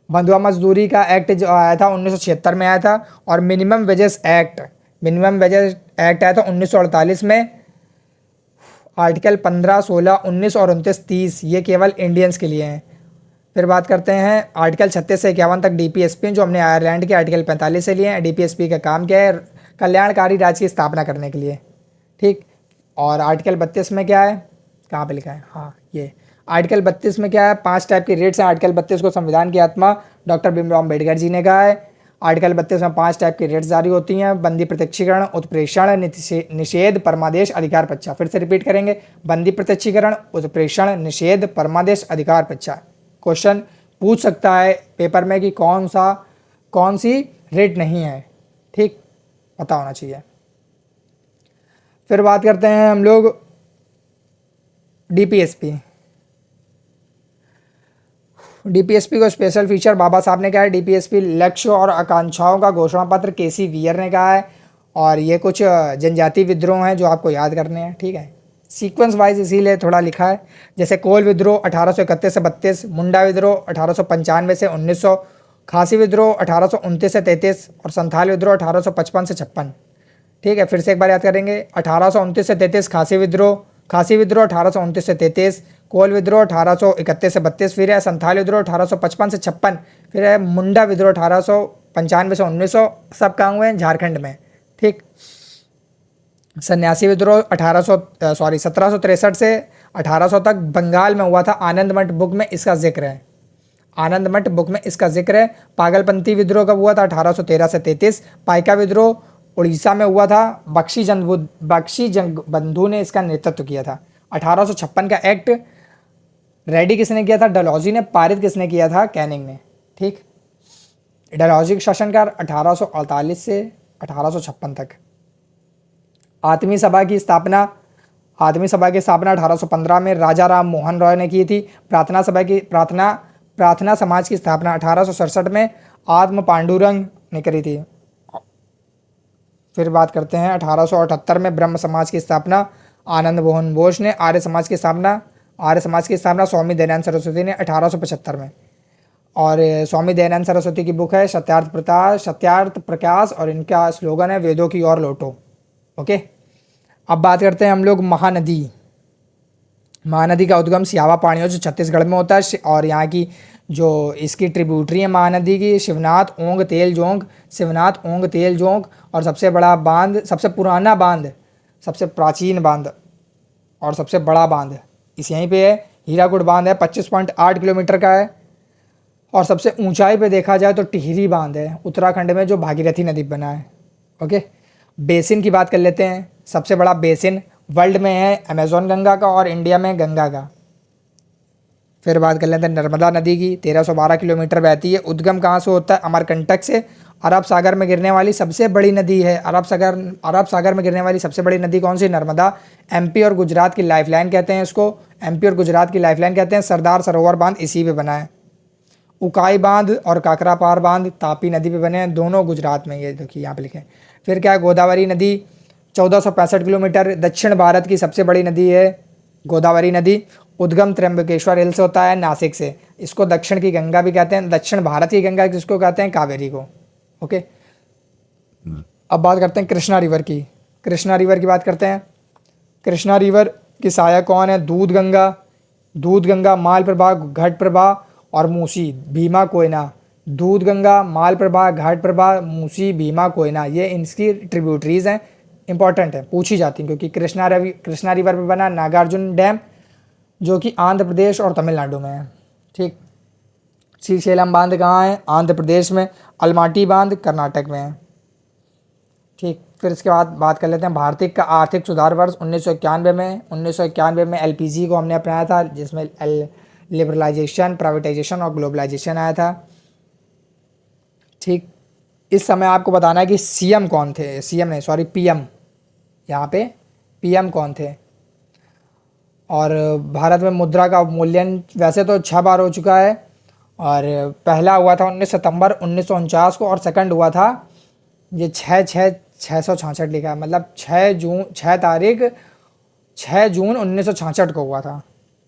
बंधुआ मजदूरी का एक्ट जो आया था 1976 में आया था। और मिनिमम वेजेस एक्ट आया था 1948 में। आर्टिकल 15, 16, 19 और 29, 30 ये केवल इंडियंस के लिए हैं। फिर बात करते हैं आर्टिकल 36 से 51 तक DPSP, जो हमने आयरलैंड के आर्टिकल 45 से लिए हैं। DPSP का काम क्या है? कल्याणकारी राज्य की स्थापना करने के लिए, ठीक। और आर्टिकल 32 में क्या है? कहाँ पे लिखा है? हाँ, ये आर्टिकल 32 में क्या है? 5 टाइप की रेट्स हैं। आर्टिकल 32 को संविधान की आत्मा डॉक्टर भीमराव अम्बेडकर जी ने कहा है। आर्टिकल 32 में 5 टाइप की रेट्स जारी होती हैं: बंदी, प्रत्यक्षीकरण, उत्प्रेषण, निषेध, परमादेश, अधिकार पच्चा। फिर से रिपीट करेंगे: बंदी, प्रत्यक्षीकरण, उत्प्रेषण, निषेध, परमादेश, अधिकार पच्चा। क्वेश्चन पूछ सकता है पेपर में कि कौन सी रेट नहीं है, ठीक, पता होना चाहिए। फिर बात करते हैं हम लोग DPSP को स्पेशल फीचर बाबा साहब ने कहा है। DPSP लक्ष्य और आकांक्षाओं का घोषणा पत्र KC वीयर ने कहा है। और ये कुछ जनजाति विद्रोह हैं जो आपको याद करने हैं, ठीक है। सीक्वेंस वाइज इसीलिए थोड़ा लिखा है, जैसे कोल विद्रोह 1831 से 32, मुंडा विद्रोह 1895 से 1900, खासी विद्रोह 1829 से 33 और संथाल विद्रोह 1855 से 56, ठीक है। फिर से एक बार याद करेंगे: 1829 से 33 खासी विद्रोह 1829 से 33, कोल विद्रोह 1831 से 32, फिर है संथाल विद्रोह 1855 से 56, फिर है मुंडा विद्रोह 1895 से 1900। सब कहाँ हुए हैं? झारखंड में, ठीक। सन्यासी विद्रोह 1763 से 1800 तक बंगाल में हुआ था। आनंदमठ बुक में इसका जिक्र है। पागलपंथी विद्रोह कब हुआ था? 1813 से 33। पाइका विद्रोह उड़ीसा में हुआ था। बख्शी जंगबंधु ने इसका नेतृत्व किया था। 1856 का एक्ट रेडी किसने किया था? डलहौजी ने। पारित किसने किया था? कैनिंग ने, ठीक। डलहौजी का शासनकाल 1848 से 1856 तक। आत्मी सभा की स्थापना 1815 में राजा राम मोहन रॉय ने की थी। प्रार्थना समाज की स्थापना 1867 में आत्म पांडुरंग ने करी थी। फिर बात करते हैं 1878 में ब्रह्म समाज की स्थापना आनंद मोहन बोस ने। आर्य समाज की स्थापना स्वामी दयानंद सरस्वती ने 1875 में। और स्वामी दयानंद सरस्वती की बुक है सत्यार्थ प्रकाश, और इनका स्लोगन है वेदों की ओर लौटो। ओके, अब बात करते हैं हम लोग महानदी। महानदी का उद्गम सियावा पहाड़ियों से छत्तीसगढ़ में होता है, और यहाँ की जो इसकी ट्रिब्यूटरी है महानदी की शिवनाथ ओंग तेल जोंग, और सबसे बड़ा बांध, सबसे पुराना बांध, सबसे प्राचीन बांध और सबसे बड़ा बांध इस यहीं पे है, हीराकुड बांध है, 25.8 किलोमीटर का है। और सबसे ऊंचाई पे देखा जाए तो टिहरी बांध है उत्तराखंड में, जो भागीरथी नदी पर बना है। ओके, बेसिन की बात कर लेते हैं। सबसे बड़ा बेसिन वर्ल्ड में है अमेज़न गंगा का, और इंडिया में गंगा का। फिर बात कर लेते हैं नर्मदा नदी की, 1312 किलोमीटर बहती है। उद्गम कहाँ से होता है? अमरकंटक से। अरब सागर में गिरने वाली सबसे बड़ी नदी है, अरब सागर में गिरने वाली सबसे बड़ी नदी कौन सी? नर्मदा। एमपी और गुजरात की लाइफलाइन कहते हैं इसको, एमपी और गुजरात की लाइफलाइन कहते हैं। सरदार सरोवर बांध इसी पे बना है। उकाई बांध और काकरापार बांध तापी नदी पे बने हैं, दोनों गुजरात में, ये देखिए यहाँ पे लिखे हैं। फिर क्या है? गोदावरी नदी 1465 किलोमीटर, दक्षिण भारत की सबसे बड़ी नदी है गोदावरी नदी। उद्गम त्र्यंबकेश्वर हिल से होता है, नासिक से। इसको दक्षिण की गंगा भी कहते हैं, दक्षिण भारत की गंगा जिसको कहते हैं कावेरी को। ओके, अब बात करते हैं कृष्णा रिवर की। कृष्णा रिवर की बात करते हैं। कृष्णा रिवर की सहायक कौन है? दूध गंगा, मालप्रभा, घटप्रभा और मूसी, भीमा, कोयना। दूध गंगा, मालप्रभा, घाटप्रभा, मूसी, भीमा, कोयना, ये इनकी ट्रिब्यूटरीज हैं, इंपॉर्टेंट है, पूछी जाती हैं, क्योंकि कृष्णा रिवर पे बना नागार्जुन डैम, जो कि आंध्र प्रदेश और तमिलनाडु में है। ठीक, श्रीशैलम बांध कहाँ है? आंध्र प्रदेश में। अलमाटी बांध कर्नाटक में है। ठीक, फिर इसके बाद बात कर लेते हैं भारत का आर्थिक सुधार वर्ष 1991 में। 1991 में एलपीजी को हमने अपनाया था, जिसमें लिबरलाइजेशन, प्राइवेटाइजेशन और ग्लोबलाइजेशन आया था। ठीक, इस समय आपको बताना है कि सीएम कौन थे, पीएम, यहाँ पे पीएम कौन थे। और भारत में मुद्रा का अवमूल्यन वैसे तो 6 बार हो चुका है, और पहला हुआ था 19 सितंबर 1949 को, और सेकंड हुआ था ये 666 लिखा है, मतलब 6 जून 1966 को हुआ था।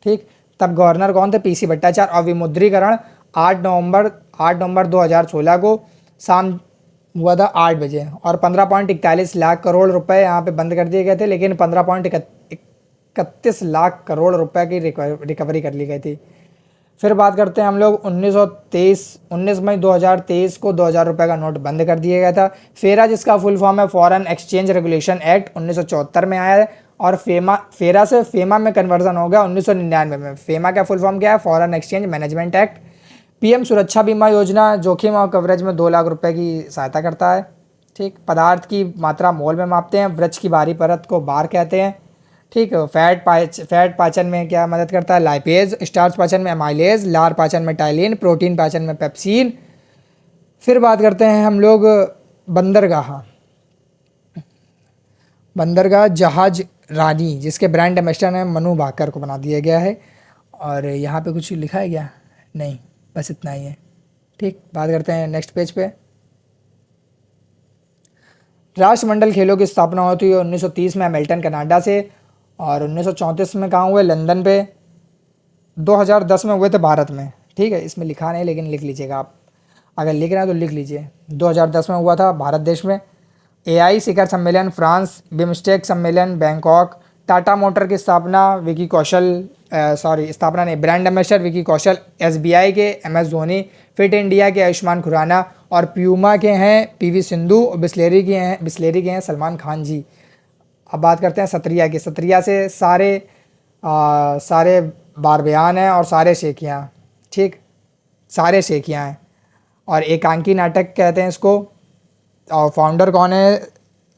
ठीक, तब गवर्नर कौन थे? पीसी भट्टाचार्य। और विमुद्रीकरण 8 नवंबर 2016 को शाम हुआ था 8 बजे, और 15.41 लाख करोड़ रुपए यहाँ पे बंद कर दिए गए थे, लेकिन 15.31 लाख करोड़ रुपए की रिकवरी कर ली गई थी। फिर बात करते हैं हम लोग 19 मई 2023 को 2000 रुपये का नोट बंद कर दिया गया था। फेरा, जिसका फुल फॉर्म है फॉरेन एक्सचेंज रेगुलेशन एक्ट, 1974 में आया है, और फेरा से फेमा में कन्वर्जन हो गया 1999 में। फेमा का फुल फॉर्म क्या है? Foreign exchange management act. PM सुरक्षा बीमा योजना जोखिम और कवरेज में 2 लाख रुपए की सहायता करता है। ठीक, पदार्थ की मात्रा मोल में मापते हैं। वृक्ष की बाहरी परत को बार कहते हैं। ठीक, फैट पाचन में क्या मदद करता है? लाइपेज। स्टार्च पाचन में एमाइलेज। लार पाचन में टाइलिन। प्रोटीन पाचन में पेप्सिन। फिर बात करते हैं हम लोग बंदरगाह जहाज रानी, जिसके ब्रांड एम्बेसडर हैं मनु भाकर को बना दिया गया है। और यहाँ पे कुछ लिखा है क्या? नहीं, बस इतना ही है। ठीक, बात करते हैं नेक्स्ट पेज पे। राष्ट्रमंडल खेलों की स्थापना होती है 1930 में हैमिल्टन कनाडा से, और 1934 में कहाँ हुए? लंदन पे। 2010 में हुए थे भारत में। ठीक है, इसमें लिखा नहीं, लेकिन लिख लीजिएगा आप, अगर लिख रहे हैं तो लिख लीजिए। 2010 में हुआ था भारत देश में। एआई शिखर सम्मेलन फ्रांस। बिमस्टेक सम्मेलन बैंकॉक। टाटा मोटर की स्थापना विकी कौशल, स्थापना नहीं, brand ambassador Vicky Kaushal. SBI के MS धोनी। फिट इंडिया के आयुष्मान खुराना। और प्यूमा के हैं PV सिंधु। और बिस्लेरी के हैं सलमान खान जी। अब बात करते हैं सत्रिया की। सत्रिया से सारे बारबयान हैं और सारे शेखियाँ। ठीक, सारे शेखियाँ हैं, और एकांकी नाटक कहते हैं इसको। और फाउंडर कौन है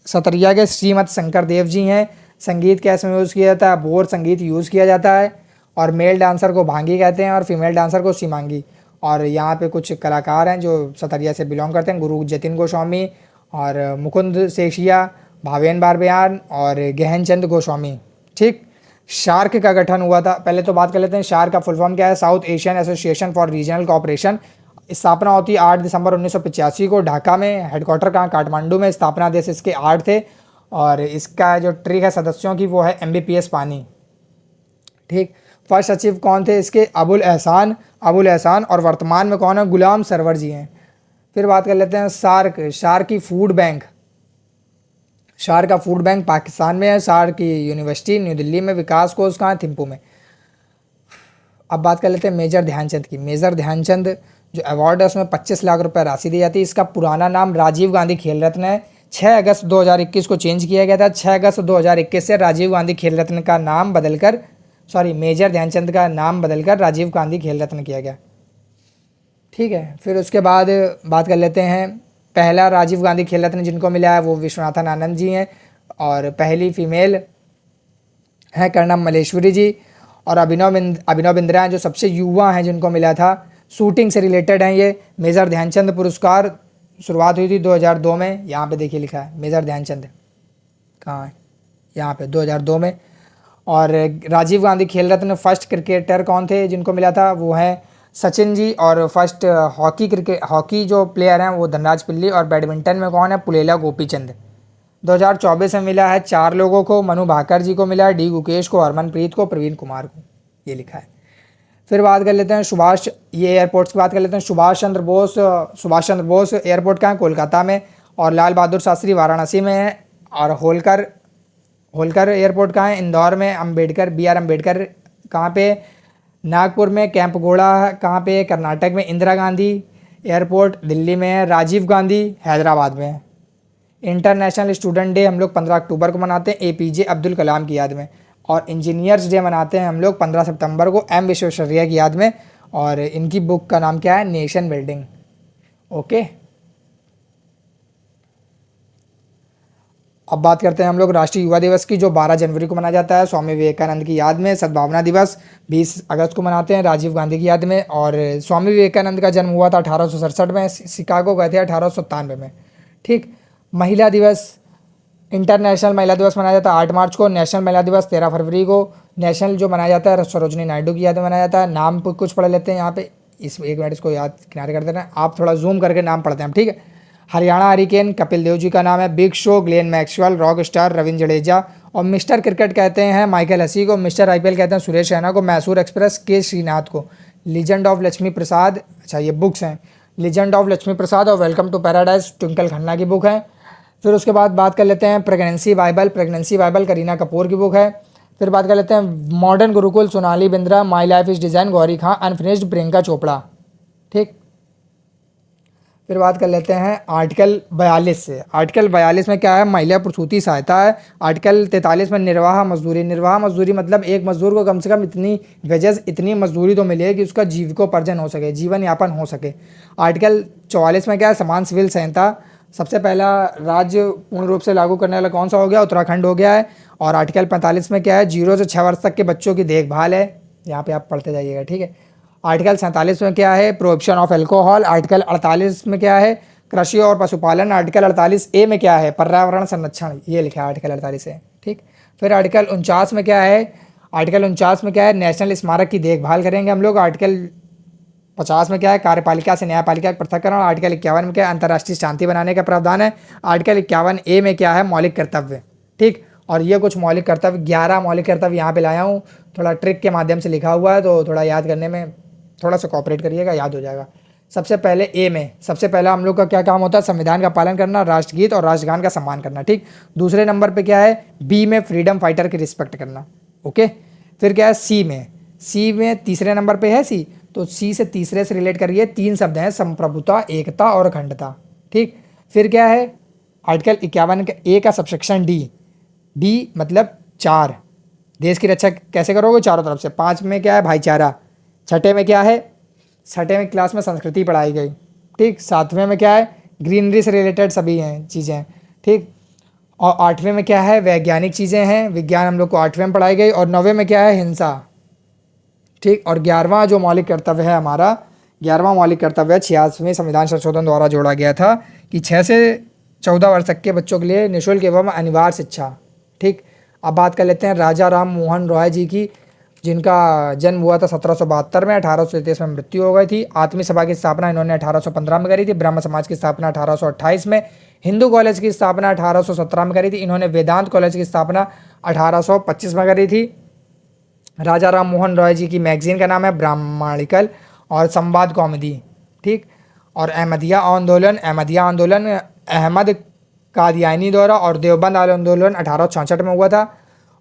सत्रिया के? श्रीमद शंकर देव जी हैं। संगीत कैसे यूज़ किया जाता है? बोर संगीत यूज़ किया जाता है। और मेल डांसर को भांगी कहते हैं, और फीमेल डांसर को सीमांगी। और यहाँ पे कुछ कलाकार हैं जो सतरिया से बिलोंग करते हैं। गुरु जतिन गोस्वामी और मुकुंद सेठिया, भावेन बारबयान और गहनचंद गोस्वामी। ठीक, शार्क का गठन हुआ था। पहले तो बात कर लेते हैं शार्क का फुल फॉर्म क्या है? South Asian association for regional cooperation. स्थापना होती है 8 दिसंबर 1985 को ढाका में। हेडक्वार्टर कहाँ? काठमांडू में। स्थापना देश इसके 8 थे, और इसका जो ट्रिक है सदस्यों की वो है MBPS पानी। ठीक, फर्स्ट सचिव कौन थे इसके? अबुल एहसान, और वर्तमान में कौन है? गुलाम सरवर जी हैं। फिर बात कर लेते हैं सार्क की फूड बैंक, सार्क का फूड बैंक पाकिस्तान में है, सार्क की यूनिवर्सिटी न्यू दिल्ली में, विकास कोष कहाँ है? थिम्पू में। अब बात कर लेते हैं मेजर ध्यानचंद की। मेजर ध्यानचंद जो अवार्ड है उसमें 25 लाख रुपए राशि दी जाती है। इसका पुराना नाम राजीव गांधी खेल रत्न है। 6 अगस्त 2021 को चेंज किया गया था। 6 अगस्त 2021 से राजीव गांधी खेल रत्न का नाम बदलकर, मेजर ध्यानचंद का नाम बदलकर राजीव गांधी खेल रत्न किया गया। ठीक है, फिर उसके बाद बात कर लेते हैं पहला राजीव गांधी खेल रत्न जिनको मिला है वो विश्वनाथन आनंद जी हैं, और पहली फीमेल है कर्णम मल्लेश्वरी जी, और अभिनव बिंद्रा हैं जो सबसे युवा हैं जिनको मिला था। शूटिंग से रिलेटेड हैं ये। मेजर ध्यानचंद पुरस्कार शुरुआत हुई थी 2002 में, यहाँ पे देखिए लिखा है मेजर ध्यानचंद, कहाँ है? यहाँ पे 2002 में। और राजीव गांधी खेल रत्न फर्स्ट क्रिकेटर कौन थे जिनको मिला था? वो हैं सचिन जी, और फर्स्ट हॉकी जो प्लेयर हैं वो धनराज पिल्ली, और बैडमिंटन में कौन है? पुलेला गोपीचंद। 2024 में मिला है 4 लोगों को, मनु भाकर जी को मिला है, डी गुकेश को, हरमनप्रीत को, प्रवीण कुमार को, ये लिखा है। फिर बात कर लेते हैं ये एयरपोर्ट्स की बात कर लेते हैं। सुभाष चंद्र बोस एयरपोर्ट कहाँ है? कोलकाता में, और लाल बहादुर शास्त्री वाराणसी में है, और होलकर एयरपोर्ट कहाँ है? इंदौर में। BR अम्बेडकर कहाँ पे? नागपुर में। कैंपगोड़ा कहाँ पे? कर्नाटक में। इंदिरा गांधी एयरपोर्ट दिल्ली में है। राजीव गांधी हैदराबाद में है। इंटरनेशनल स्टूडेंट डे हम लोग 15 अक्टूबर को मनाते हैं APJ अब्दुल कलाम की याद में, और इंजीनियर्स डे मनाते हैं हम लोग 15 सितंबर को M विश्वेश्वरैया की याद में, और इनकी बुक का नाम क्या है? Nation building. ओके, अब बात करते हैं हम लोग राष्ट्रीय युवा दिवस की, जो 12 जनवरी को मनाया जाता है स्वामी विवेकानंद की याद में। सद्भावना दिवस 20 अगस्त को मनाते हैं राजीव गांधी की याद में, और स्वामी विवेकानंद का जन्म हुआ था 1867 में, शिकागो गए थे 1897 में। ठीक। महिला दिवस, इंटरनेशनल महिला दिवस मनाया जाता है 8 मार्च को। नेशनल महिला दिवस 13 फरवरी को। नेशनल जो मनाया जाता है सरोजनी नायडू की याद में मनाया जाता है। नाम कुछ पढ़ लेते हैं यहाँ पे, इस 1 मिनट इसको याद किनारे कर देना, आप थोड़ा जूम करके नाम पढ़ते हैं, ठीक है। हरियाणा हरिकेन कपिल देव जी का नाम है। Big show Glenn Maxwell. Rock star Ravindra Jadeja. और मिस्टर क्रिकेट कहते हैं माइकल हसी को। मिस्टर IPL कहते हैं सुरेश रैना को। मैसूर एक्सप्रेस के श्रीनाथ को। लीजेंड ऑफ लक्ष्मी प्रसाद, अच्छा ये बुक्स हैं, लीजेंड ऑफ लक्ष्मी प्रसाद और welcome to paradise Twinkle Khanna की बुक है। फिर उसके बाद बात कर लेते हैं प्रेगनेंसी बाइबल करीना कपूर की बुक है। फिर बात कर लेते हैं modern Gurukul Sonali Bindra. My life is design Gauri Khan. Unfinished Priyanka Chopra. ठीक। फिर बात कर लेते हैं आर्टिकल 42 से। आर्टिकल 42 में क्या है? महिला प्रसूति सहायता है। आर्टिकल 43 में निर्वाह मजदूरी मतलब एक मजदूर को कम से कम इतनी वेजेस, इतनी मजदूरी तो मिले कि उसका जीविकोपार्जन हो सके, जीवन यापन हो सके। आर्टिकल 44 में क्या है? समान सिविल संहिता। सबसे पहला राज्य पूर्ण रूप से लागू करने वाला कौन सा हो गया? उत्तराखंड हो गया है। और आर्टिकल 45 में क्या है? 0 से 6 वर्ष तक के बच्चों की देखभाल है। यहाँ पे आप पढ़ते जाइएगा, ठीक है। आर्टिकल 47 में क्या है? Prohibition of alcohol. आर्टिकल 48 में क्या है? कृषि और पशुपालन। आर्टिकल 48A में क्या है? पर्यावरण संरक्षण, ये लिखा है आर्टिकल 48 है, ठीक। फिर आर्टिकल 49 में क्या है? आर्टिकल 49 में क्या है? नेशनल स्मारक की देखभाल करेंगे हम लोग। आर्टिकल 50 में क्या है? कार्यपालिका से न्यायपालिका का पृथक्करण। आर्टिकल 51 में क्या है? अंतर्राष्ट्रीय शांति बनाने का प्रावधान है। आर्टिकल 51A में क्या है? मौलिक कर्तव्य, ठीक। और ये कुछ मौलिक कर्तव्य, 11 मौलिक कर्तव्य यहाँ पे लाया हूँ, थोड़ा ट्रिक के माध्यम से लिखा हुआ है, तो थोड़ा याद करने में थोड़ा सा कॉपरेट करिएगा, याद हो जाएगा। सबसे पहले ए में, सबसे पहला हम लोग का क्या काम होता है? संविधान का पालन करना, राष्ट्रगीत और राष्ट्रगान का सम्मान करना, ठीक। दूसरे नंबर पे क्या है? बी में फ्रीडम फाइटर की रिस्पेक्ट करना, ओके। फिर क्या है? सी में तीसरे नंबर पे है सी, तो सी से तीसरे से रिलेट करिए। 3 शब्द हैं, संप्रभुता, एकता और अखंडता, ठीक। फिर क्या है? आर्टिकल 51 का ए का सबसेक्शन डी मतलब 4, देश की रक्षा कैसे करोगे? चारों तरफ से। 5 में क्या है? भाईचारा। 6ठे में क्या है? 6ठे में क्लास में संस्कृति पढ़ाई गई, ठीक। 7वें में क्या है? ग्रीनरी से रिलेटेड सभी हैं चीज़ें, ठीक। और 8वें में क्या है? वैज्ञानिक चीज़ें हैं, विज्ञान हम लोग को 8वें में पढ़ाई गई। और 9वें में क्या है? हिंसा, ठीक। और 11वां जो मौलिक कर्तव्य है हमारा, 11वां मौलिक कर्तव्य 86वें संविधान संशोधन द्वारा जोड़ा गया था कि 6 से 14 वर्ष तक के बच्चों के लिए निःशुल्क एवं अनिवार्य शिक्षा, ठीक। अब बात कर लेते हैं राजा राम मोहन रॉय जी की, जिनका जन्म हुआ था 1772 में, 1833 में मृत्यु हो गई थी। आत्मी सभा की स्थापना इन्होंने 1815 में करी थी। ब्रह्म समाज की स्थापना 1828 में। हिंदू कॉलेज की स्थापना 1817 में करी थी। इन्होंने वेदांत कॉलेज की स्थापना 1825 में करी थी। राजा राम मोहन रॉय जी की मैगजीन का नाम है ब्राह्मणिकल और संवाद कौमुदी, ठीक। और अहमदिया आंदोलन अहमद कादियानी द्वारा और देवबंद आंदोलन 1866 में हुआ था।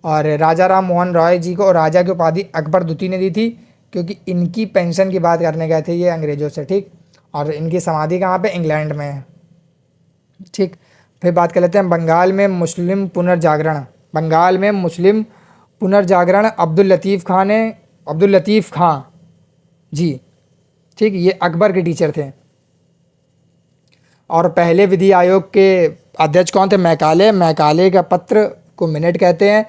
और राजा राम मोहन रॉय जी को राजा की उपाधि अकबर द्वितीय ने दी थी, क्योंकि इनकी पेंशन की बात करने गए थे ये अंग्रेज़ों से, ठीक। और इनकी समाधि कहाँ पे, इंग्लैंड में है, ठीक। फिर बात कर लेते हैं बंगाल में मुस्लिम पुनर्जागरण। बंगाल में मुस्लिम पुनर्जागरण अब्दुल लतीफ़ खां जी, ठीक, ये अकबर के टीचर थे। और पहले विधि आयोग के अध्यक्ष कौन थे, मैकाले का पत्र को मिनट कहते हैं।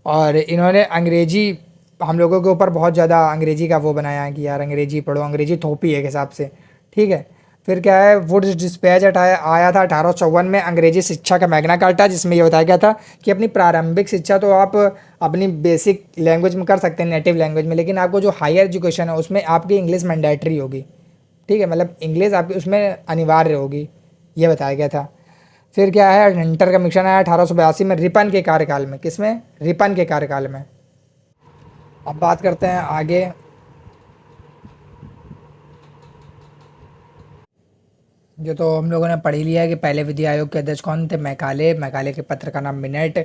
और इन्होंने अंग्रेजी हम लोगों के ऊपर बहुत ज़्यादा अंग्रेजी का वो बनाया है कि यार अंग्रेजी पढ़ो, अंग्रेजी थोपी है के हिसाब से, ठीक है। फिर क्या है, वुड्स डिस्पैच आया था 1854 में, अंग्रेजी शिक्षा का मैग्ना कार्टा, जिसमें ये बताया गया था कि अपनी प्रारंभिक शिक्षा तो आप अपनी बेसिक लैंग्वेज में कर सकते हैं, नेटिव लैंग्वेज में, लेकिन आपको जो हायर एजुकेशन है उसमें आपकी इंग्लिश मैंडेटरी होगी, ठीक है, मतलब इंग्लिश आपकी उसमें अनिवार्य होगी, ये बताया गया था। फिर क्या है, हंटर कमीशन आया 1882 में रिपन के कार्यकाल में, किसमें, रिपन के कार्यकाल में। अब बात करते हैं आगे। जो तो हम लोगों ने पढ़ ही लिया है कि पहले विधि आयोग के अध्यक्ष कौन थे, मैकाले के पत्र का नाम मिनट,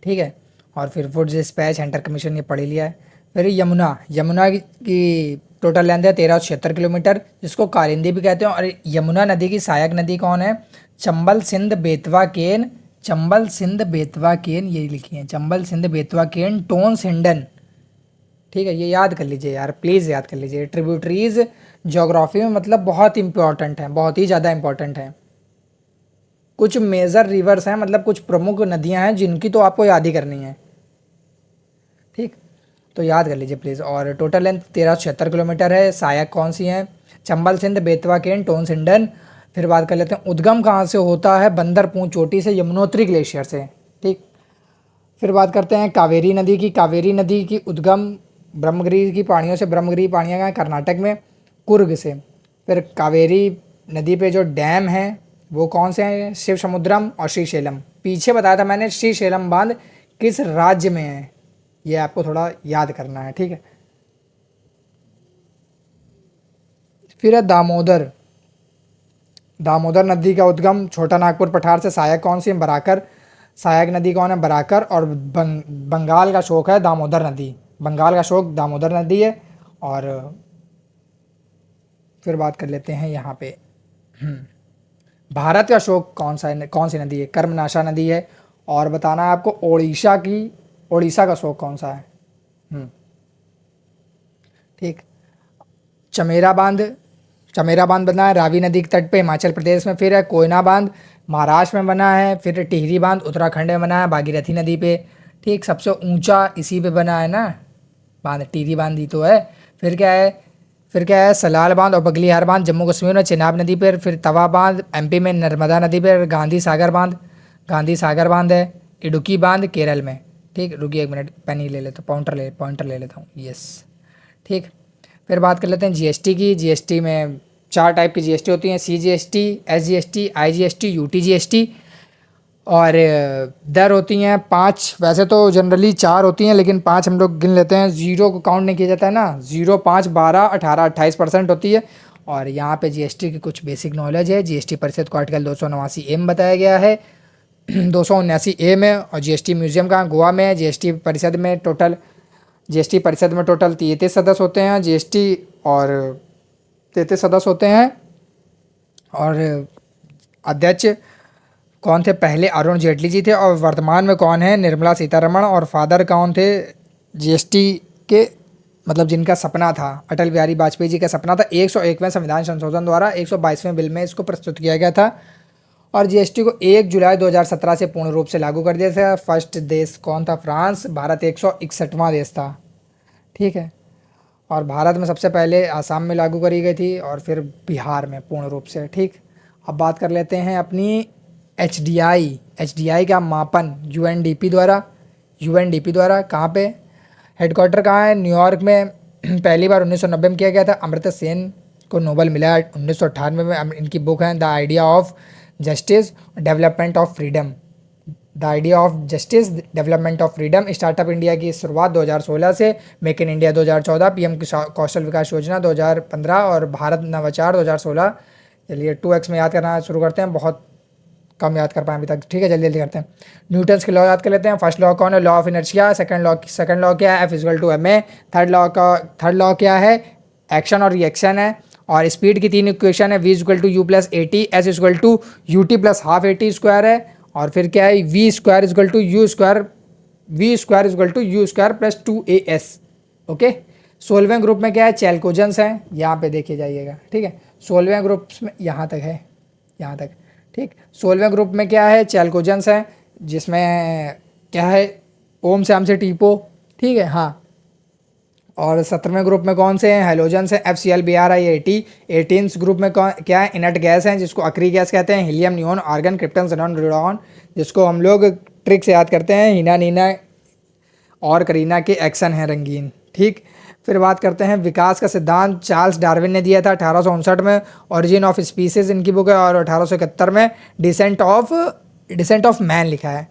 ठीक है। और फिर वुड्स डिस्पैच, हंटर कमीशन, ये पढ़ ही लिया है। फिर यमुना की टोटल लेंथ है 1376 किलोमीटर, जिसको कालिंदी भी कहते हैं। और यमुना नदी की सहायक नदी कौन है, चंबल सिंध बेतवा केन, ये लिखी है, चंबल सिंध बेतवा केन टोन्स हिंडन, ठीक है। ये याद कर लीजिए यार, प्लीज़ याद कर लीजिए। ट्रिब्यूटरीज ज्योग्राफी में मतलब बहुत इंपॉर्टेंट है, बहुत ही ज़्यादा इंपॉर्टेंट है। कुछ मेजर रिवर्स हैं, मतलब कुछ प्रमुख नदियां हैं जिनकी तो आपको याद ही करनी है, ठीक, तो याद कर लीजिए प्लीज़। और टोटल लेंथ 1376 किलोमीटर है। सहायक कौन सी हैं, चंबल सिंध बेतवा केन टोन्स हिंडन। फिर बात कर लेते हैं उद्गम कहाँ से होता है, बंदरपूंछ चोटी से, यमुनोत्री ग्लेशियर से, ठीक। फिर बात करते हैं कावेरी नदी की उद्गम ब्रह्मगिरी की पहाड़ियों से, ब्रह्मगिरी पहाड़ियाँ हैं कर्नाटक में, कुर्ग से। फिर कावेरी नदी पे जो डैम है वो कौन से हैं, शिव समुद्रम और श्रीशैलम। पीछे बताया था मैंने श्रीशैलम बांध किस राज्य में है, ये आपको थोड़ा याद करना है, ठीक है। फिर है दामोदर नदी का उद्गम छोटा नागपुर पठार से। सहायक कौन सी है, बराकर। सहायक नदी कौन है, बराकर। और बंगाल का शोक है दामोदर नदी, बंगाल का शोक दामोदर नदी है। और फिर बात कर लेते हैं यहाँ पे भारत का शोक कौन सी नदी है, कर्मनाशा नदी है। और बताना है आपको ओडिशा का शोक कौन सा है, ठीक। चमेरा बांध बना है रावी नदी के तट पे हिमाचल प्रदेश में। फिर है कोयना बांध महाराष्ट्र में बना है। फिर टिहरी बांध उत्तराखंड में बना है भागीरथी नदी पे, ठीक। सबसे ऊंचा इसी पे बना है ना बांध, टिहरी बांध ही तो है। फिर क्या है सलाल बांध और बगलिहार बांध जम्मू कश्मीर में चिनाब नदी पर। फिर तवा बांध एमपी में नर्मदा नदी पर। गांधी सागर बांध है इडुक्की बांध केरल में, ठीक। रुकिए एक मिनट, पेन ही ले लेता हूँ, पॉइंटर ले लेता हूँ, यस, ठीक। फिर बात कर लेते हैं जीएसटी की। जीएसटी में 4 टाइप की जीएसटी होती हैं, सीजीएसटी, एसजीएसटी, आईजीएसटी, यूटीजीएसटी। और दर होती हैं 5, वैसे तो जनरली 4 होती हैं लेकिन 5 हम लोग गिन लेते हैं, 0 को काउंट नहीं किया जाता है ना। 0, 5, 12, 18, 28% होती है। और यहाँ पे जीएसटी की कुछ बेसिक नॉलेज है। जीएसटी परिषद को आर्टिकल 289A में बताया गया है 279A में। और जीएसटी म्यूजियम कहाँ, गोवा में है। जीएसटी परिषद में टोटल 33 सदस्य होते हैं और 33 सदस्य होते हैं। और अध्यक्ष कौन थे, पहले अरुण जेटली जी थे। और वर्तमान में कौन है, निर्मला सीतारमण। और फादर कौन थे जीएसटी के, मतलब जिनका सपना था, अटल बिहारी वाजपेयी जी का सपना था। 101वें संविधान संशोधन द्वारा 122वें बिल में इसको प्रस्तुत किया गया था। और जीएसटी को 1 जुलाई 2017 से पूर्ण रूप से लागू कर दिया था। फर्स्ट देश कौन था, फ्रांस। भारत 161वां देश था, ठीक है। और भारत में सबसे पहले आसाम में लागू करी गई थी और फिर बिहार में पूर्ण रूप से, ठीक। अब बात कर लेते हैं अपनी एचडीआई का मापन यूएनडीपी द्वारा कहाँ पे, हेडक्वार्टर कहाँ है, न्यूयॉर्क में। पहली बार 1990 में किया गया था। अमर्त्य सेन को नोबेल मिला 1998 में। इनकी बुक है the idea of justice development of freedom, the idea of justice, development of freedom, startup India की शुरुआत 2016 से, मेक इन इंडिया 2014, पीएम कौशल विकास योजना 2015 और भारत नवाचार 2016। चलिए 2x में याद करना शुरू करते हैं, बहुत कम याद कर पाए अभी तक, ठीक है, जल्दी जल्दी करते हैं। न्यूटन्स के लॉ याद कर लेते हैं। फर्स्ट लॉ कौन है? Law of inertia. Second law क्या है? F equal to ma। Third law क्या है? एक्शन और रिएक्शन है। और स्पीड की 3 इक्वेशन है, v equal to U plus A T, S equal to U T plus half A T square है। और फिर क्या है? V square equal to U square, V square equal to U square plus 2as। Okay. 16वें group में क्या है? चैल्कोजेंस है, यहाँ पे देखिए जाइएगा, ठीक है। 16वें ग्रुप में यहाँ तक है, यहाँ तक, ठीक। 16वें ग्रुप में क्या है? चैल्कोजेंस है, जिसमें क्या है? ओम से हमसे टीपो, ठीक है, हाँ। और 17वें ग्रुप में कौन से हैं? हेलोजेंस हैं, FCl BrI80। 18th ग्रुप में कौन क्या है? इनर्ट गैस हैं, जिसको अक्री गैस कहते हैं, helium, neon, argon, krypton, xenon, radon, जिसको हम लोग ट्रिक से याद करते हैं, हीना, नीना और करीना के एक्शन हैं रंगीन, ठीक। फिर बात करते हैं विकास का सिद्धांत, चार्ल्स डार्विन ने दिया था 1859 में। ओरिजिन ऑफ स्पीसीज इनकी बुक है। और 1871 में डिसेंट ऑफ मैन लिखा है।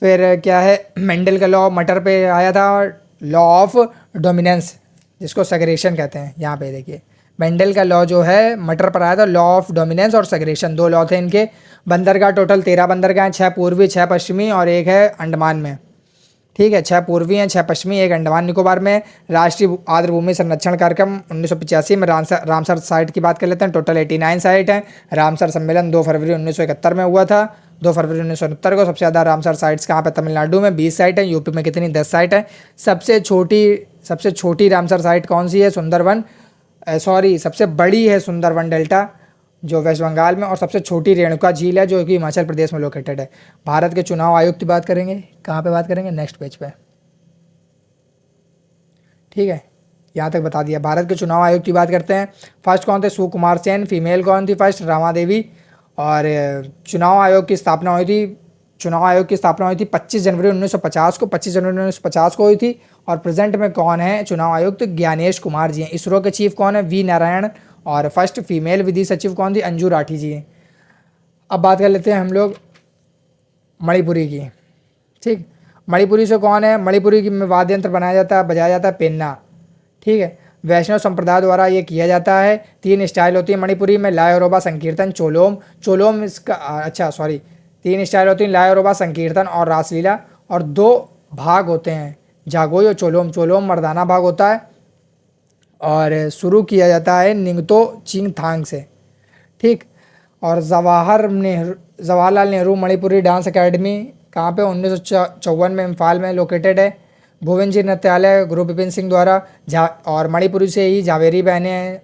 फिर क्या है? मेंडल का लॉ मटर पे आया था, लॉ ऑफ डोमिनेंस, जिसको सेग्रेशन कहते हैं। यहाँ पे देखिए मेंडल का लॉ जो है मटर पर आया था, लॉ ऑफ डोमिनेंस और सेग्रेशन, 2 लॉ थे इनके। बंदरगाह टोटल 13 बंदरगाह हैं, 6 पूर्वी, 6 पश्चिमी और एक है अंडमान में, ठीक है। 6 पूर्वी हैं, 6 पश्चिमी, एक अंडमान निकोबार में। राष्ट्रीय आर्द्रभूमि संरक्षण कार्यक्रम 1985 में। रामसर साइट की बात कर लेते हैं, टोटल 89 साइट हैं। रामसर सम्मेलन 2 फरवरी 1971 में हुआ था, 2 फरवरी 1969 को। सबसे ज़्यादा रामसर साइट्स कहाँ पे? तमिलनाडु में 20 साइट है। यूपी में कितनी? 10 साइट है। सबसे छोटी रामसर साइट कौन सी है? सुंदरवन, सॉरी, सबसे बड़ी है सुंदरवन डेल्टा, जो वेस्ट बंगाल में। और सबसे छोटी रेणुका झील है, जो कि हिमाचल प्रदेश में लोकेटेड है। भारत के चुनाव आयोग की बात करेंगे, कहाँ पे बात करेंगे? नेक्स्ट पेज पे, ठीक है, यहाँ तक बता दिया। भारत के चुनाव आयोग की बात करते हैं। फर्स्ट कौन थे? सुकुमार सेन। फीमेल कौन थी? फर्स्ट रामा देवी। और चुनाव आयोग की स्थापना हुई थी 25 जनवरी 1950 को, 25 जनवरी 1950 को हुई थी। और प्रेजेंट में कौन है चुनाव आयुक्त? तो ज्ञानेश कुमार जी हैं। इसरो के चीफ कौन है? वी नारायण। और फर्स्ट फीमेल विधि सचिव कौन थी? अंजू राठी जी हैं। अब बात कर लेते हैं हम लोग मणिपुरी की, ठीक। मणिपुरी से कौन है? मणिपुरी की में वाद्य यंत्र बजाया जाता है पेन्ना, ठीक है। वैष्णव संप्रदाय द्वारा ये किया जाता है। 3 स्टाइल होती है मणिपुरी में, लायोरोबा, संकीर्तन, चोलोम इसका 3 स्टाइल होती हैं, लायोरोबा, संकीर्तन और रासलीला। और 2 भाग होते हैं, जागोई और चोलोम मर्दाना भाग होता है। और शुरू किया जाता है निंगतो चिंगथांग से, ठीक। और जवाहरलाल नेहरू मणिपुरी डांस एकेडमी कहाँ पे? 1954 में इम्फाल में लोकेटेड है। भुवन जी नृत्यालय गुरु विपिन सिंह द्वारा। और मणिपुरी से ही झावेरी बहनें हैं,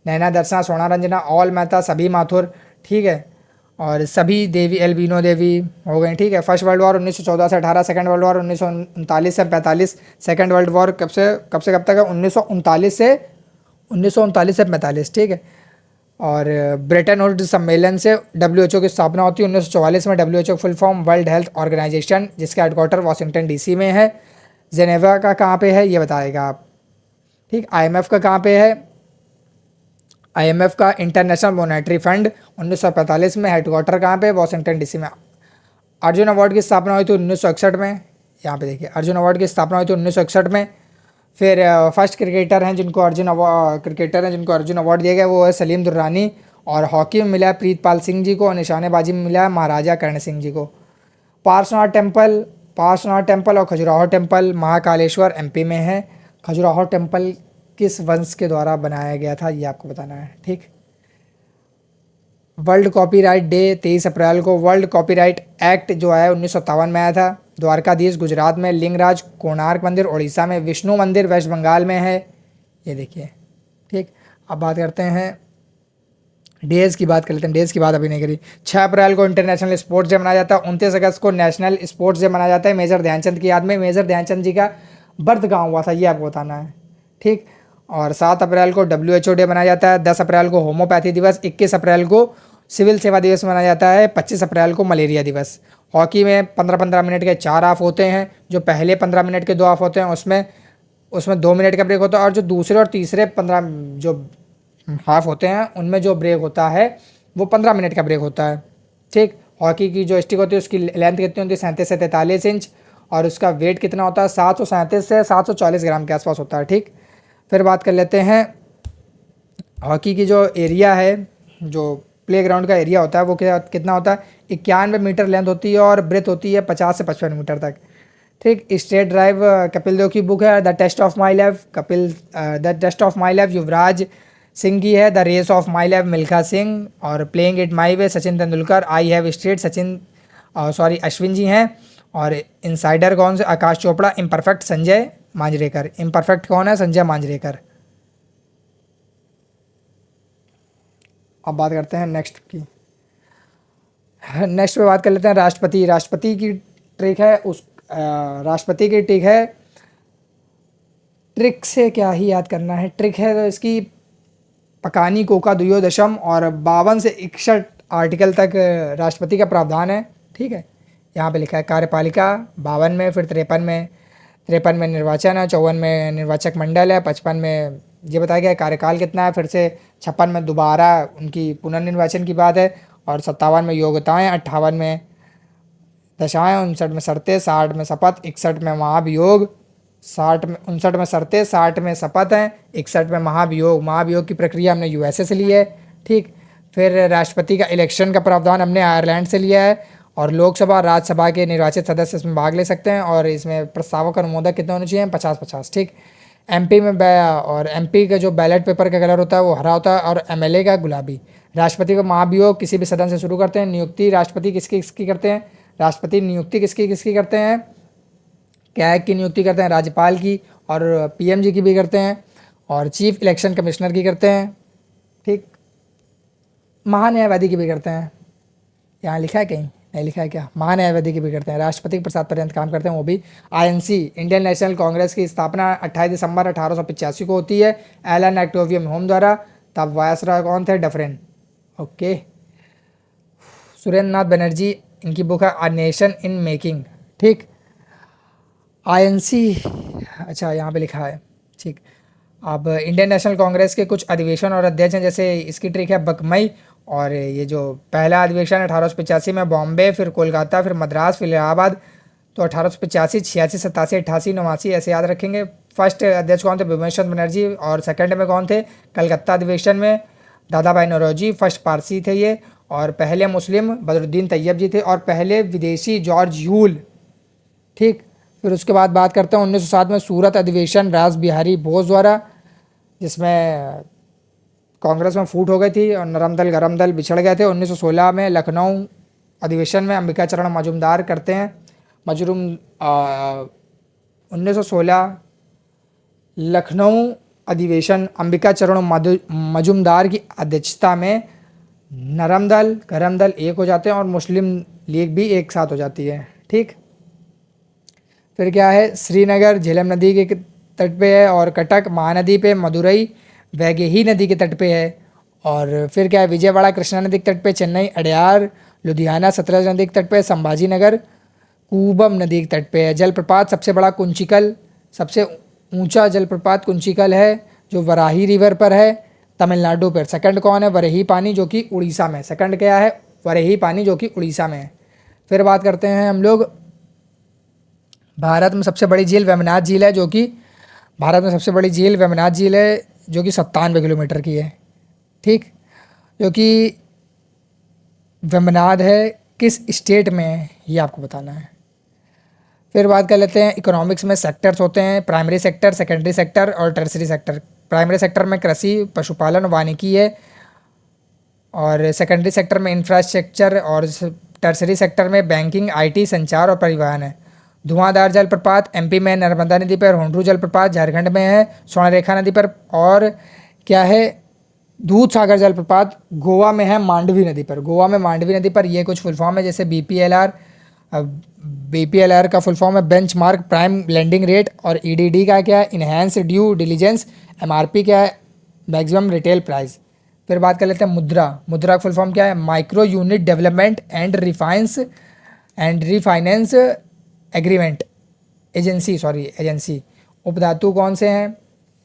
नैना दर्शना, सोना रंजना, ऑल मेहता, सभी माथुर, ठीक है। और सभी देवी, एल्बिनो देवी हो गए, ठीक है। फर्स्ट वर्ल्ड वॉर 1914 से 18, सेकंड वर्ल्ड वॉर 1939 से 45। सेकंड वर्ल्ड वॉर कब से कब तक है? 1939 से 45, ठीक है। और ब्रेटन वुड्स सम्मेलन से WHO की स्थापना होती है 1944 में। WHO full form world health organisation, जिसका हेडक्वार्टर वाशिंगटन DC में है। जेनेवा का कहाँ पे है? ये बताएगा आप, ठीक। IMF का कहाँ पे है? IMF का इंटरनेशनल मॉनेटरी फंड 1945 में। हेडक्वार्टर कहाँ पे? वाशिंगटन DC में। अर्जुन अवार्ड की स्थापना हुई थी 1961 में, यहाँ पे देखिए, अर्जुन अवार्ड की स्थापना हुई थी 1961 में। फिर फर्स्ट क्रिकेटर हैं जिनको अर्जुन अवार्ड दिया गया, वो है सलीम दुर्रानी। और हॉकी में मिला है प्रीतपाल सिंह जी को, और निशानेबाजी में मिला है महाराजा कर्ण सिंह जी को। पार्श्वनाथ टेम्पल और खजुराहो टेम्पल महाकालेश्वर MP में है। खजुराहो टेम्पल किस वंश के द्वारा बनाया गया था, ये आपको बताना है, ठीक। वर्ल्ड कॉपीराइट डे 23 अप्रैल को। वर्ल्ड कॉपीराइट एक्ट जो है 1957 में आया था। द्वारकाधीश गुजरात में, लिंगराज कोणार्क मंदिर उड़ीसा में, विष्णु मंदिर वेस्ट बंगाल में है, ये देखिए, ठीक। अब बात करते हैं डेज की बात कर लेते हैं। डेज की बात अभी नहीं करी। 6 अप्रैल को इंटरनेशनल स्पोर्ट्स डे मनाया जाता है। 29 अगस्त को नेशनल स्पोर्ट्स डे मनाया जाता है मेजर ध्यानचंद की याद में। मेजर ध्यानचंद जी का बर्थ कहाँ हुआ था, ये आपको बताना है, ठीक। और 7 अप्रैल को WHO डे मनाया जाता है। 10 अप्रैल को होम्योपैथी दिवस। 21 अप्रैल को सिविल सेवा दिवस मनाया जाता है। 25 अप्रैल को मलेरिया दिवस। हॉकी में 15-15 मिनट के 4 हाफ होते हैं। जो पहले 15 मिनट के 2 हाफ होते हैं उसमें 2 मिनट का ब्रेक होता है। और जो दूसरे और तीसरे 15 जो हाफ होते हैं उनमें जो ब्रेक होता है वो 15 मिनट का ब्रेक होता है, ठीक। हॉकी की जो स्टिक होती है उसकी लेंथ कितनी होती है 37 से 43 इंच, और उसका वेट कितना होता है 737 से 740 ग्राम के आसपास होता है। ठीक, फिर बात कर लेते हैं हॉकी की जो एरिया है, जो प्लेग्राउंड का एरिया होता है वो कितना होता है 91 मीटर लेंथ होती है और ब्रेथ होती है 50 से 55 मीटर तक। ठीक, स्टेट ड्राइव कपिल देव की बुक है the test of my life, the test of my life Yuvraj Singh की है, the race of my life Milkha Singh, और playing it my way Sachin Tendulkar, I have state Sachin Ashwin ji हैं, और इनसाइडर कौन से आकाश चोपड़ा, इम्परफेक्ट संजय मांजरेकर। इम्परफेक्ट कौन है? संजय मांजरेकर। अब बात करते हैं नेक्स्ट की। नेक्स्ट पे बात कर लेते हैं राष्ट्रपति। राष्ट्रपति की ट्रिक है राष्ट्रपति की ट्रिक है, ट्रिक से क्या ही याद करना है, ट्रिक है तो इसकी पकानी कोका दुयोदशम और 52 से 61 आर्टिकल तक राष्ट्रपति का प्रावधान है। ठीक है, यहाँ पे लिखा है कार्यपालिका 52 में, फिर 53 में निर्वाचन है, 54 में निर्वाचक मंडल है, 55 में ये बताया गया है कार्यकाल कितना है, फिर से 56 में दोबारा उनकी पुनर्निर्वाचन की बात है, और 57 में योग्यताएं, 58 में दशाएं, 59 में शर्तें, 60 में शपथ, 61 में महाभियोग, 59 में शर्तें, 60 में शपथ हैं, 61 में महाभियोग। महाभियोग की प्रक्रिया हमने यूएसए से ली है। ठीक, फिर राष्ट्रपति का इलेक्शन का प्रावधान हमने आयरलैंड से लिया है, और लोकसभा राज्यसभा के निर्वाचित सदस्य इसमें भाग ले सकते हैं, और इसमें प्रस्तावक अनुमोदक कितने होने चाहिए? 50-50। ठीक, एमपी में और एमपी का जो बैलेट पेपर का कलर होता है वो हरा होता है, और एमएलए का गुलाबी। राष्ट्रपति का महाभियोग किसी भी सदन से शुरू करते हैं। नियुक्ति राष्ट्रपति किसकी करते हैं? राष्ट्रपति नियुक्ति किसकी करते हैं? कैग की नियुक्ति करते हैं, राज्यपाल की, और पीएमजी की भी करते हैं, और चीफ इलेक्शन कमिश्नर की करते हैं। ठीक, महान्यायवादी की भी करते हैं। यहाँ लिखा है कहीं? नहीं लिखा है क्या? महान्यायवादी की भी करते हैं। राष्ट्रपति के प्रसाद पर्यंत काम करते हैं वो भी। आईएनसी इंडियन नेशनल कांग्रेस की स्थापना 28 दिसंबर 1885 को होती है एलन एक्टोवियम होम द्वारा। तब वायसरॉय कौन थे? डफरिन। ओके, सुरेंद्र नाथ बनर्जी, इनकी बुक है अ नेशन इन मेकिंग। ठीक, आईएनसी, अच्छा यहाँ पे लिखा है। ठीक, अब इंडियन नेशनल कांग्रेस के कुछ अधिवेशन और अध्यक्ष हैं, जैसे इसकी ट्रिक है बकमई, और ये जो पहला अधिवेशन 1885 में बॉम्बे, फिर कोलकाता, फिर मद्रास, फिर इलाहाबाद। तो 1885, 86, 87, 88, 89 ऐसे याद रखेंगे। फर्स्ट अध्यक्ष कौन थे? बिमल बनर्जी, और सेकंड में कौन थे? कलकत्ता अधिवेशन में दादा भाई नौरोजी, फर्स्ट पारसी थे ये, और पहले मुस्लिम बदरुद्दीन तैयब जी थे, और पहले विदेशी जॉर्ज यूल। ठीक, फिर उसके बाद बात करते हैं 1907 में सूरत अधिवेशन रास बिहारी बोस द्वारा, जिसमें कांग्रेस में फूट हो गई थी और नरम दल गरम दल बिछड़ गए थे। 1916 में लखनऊ अधिवेशन में अंबिका चरण मजूमदार करते हैं 1916 लखनऊ अधिवेशन अंबिका चरण मजूमदार की अध्यक्षता में नरम दल गरम दल एक हो जाते हैं, और मुस्लिम लीग भी एक साथ हो जाती है। ठीक, फिर क्या है? श्रीनगर झेलम नदी के तट पे है, और कटक महानदी पे, मदुरई वैगेही नदी के तट पे है, और फिर क्या है? विजयवाड़ा कृष्णा नदी के तट पे, चेन्नई अड़यार, लुधियाना सतलज नदी के तट पे, संभाजी नगर कूबम नदी के तट पे है। जलप्रपात सबसे बड़ा कुंचिकल, सबसे ऊंचा जलप्रपात कुंचिकल है जो वराही रिवर पर है तमिलनाडु पर। सेकंड कौन है? वरेही पानी, जो कि उड़ीसा में। सेकंड क्या है? वरेही पानी, जो कि उड़ीसा में है। फिर बात करते हैं हम लोग भारत में सबसे बड़ी झील वेमनाथ झील है, जो कि भारत में सबसे बड़ी झील वेमनाथ झील है, जो कि 97 किलोमीटर की है। ठीक, जो कि वेमनाथ है किस स्टेट में है ये आपको बताना है। फिर बात कर लेते हैं इकोनॉमिक्स में सेक्टर्स होते हैं, प्राइमरी सेक्टर, सेकेंडरी सेक्टर और टर्सरी सेक्टर। प्राइमरी सेक्टर में कृषि, पशुपालन, वानिकी है, और सेकेंडरी सेक्टर में इंफ्रास्ट्रक्चर, और टर्सरी सेक्टर में बैंकिंग, आईटी, संचार और परिवहन है। धुआंधार जलप्रपात एमपी में नर्मदा नदी पर, होंडरू जलप्रपात झारखंड में है स्वर्णरेखा नदी पर, और क्या है? दूध सागर जलप्रपात गोवा में है मांडवी नदी पर। गोवा में मांडवी नदी पर। ये कुछ फुल फॉर्म है, जैसे बीपीएलआर का फुल फॉर्म है बेंचमार्क प्राइम लैंडिंग रेट, और ईडीडी का क्या है? Enhance due diligence. एमआरपी क्या है? Maximum retail price. फिर बात कर लेते हैं मुद्रा। मुद्रा का फुल फॉर्म क्या है? Micro unit development and refinance agreement agency. उपधातु कौन से हैं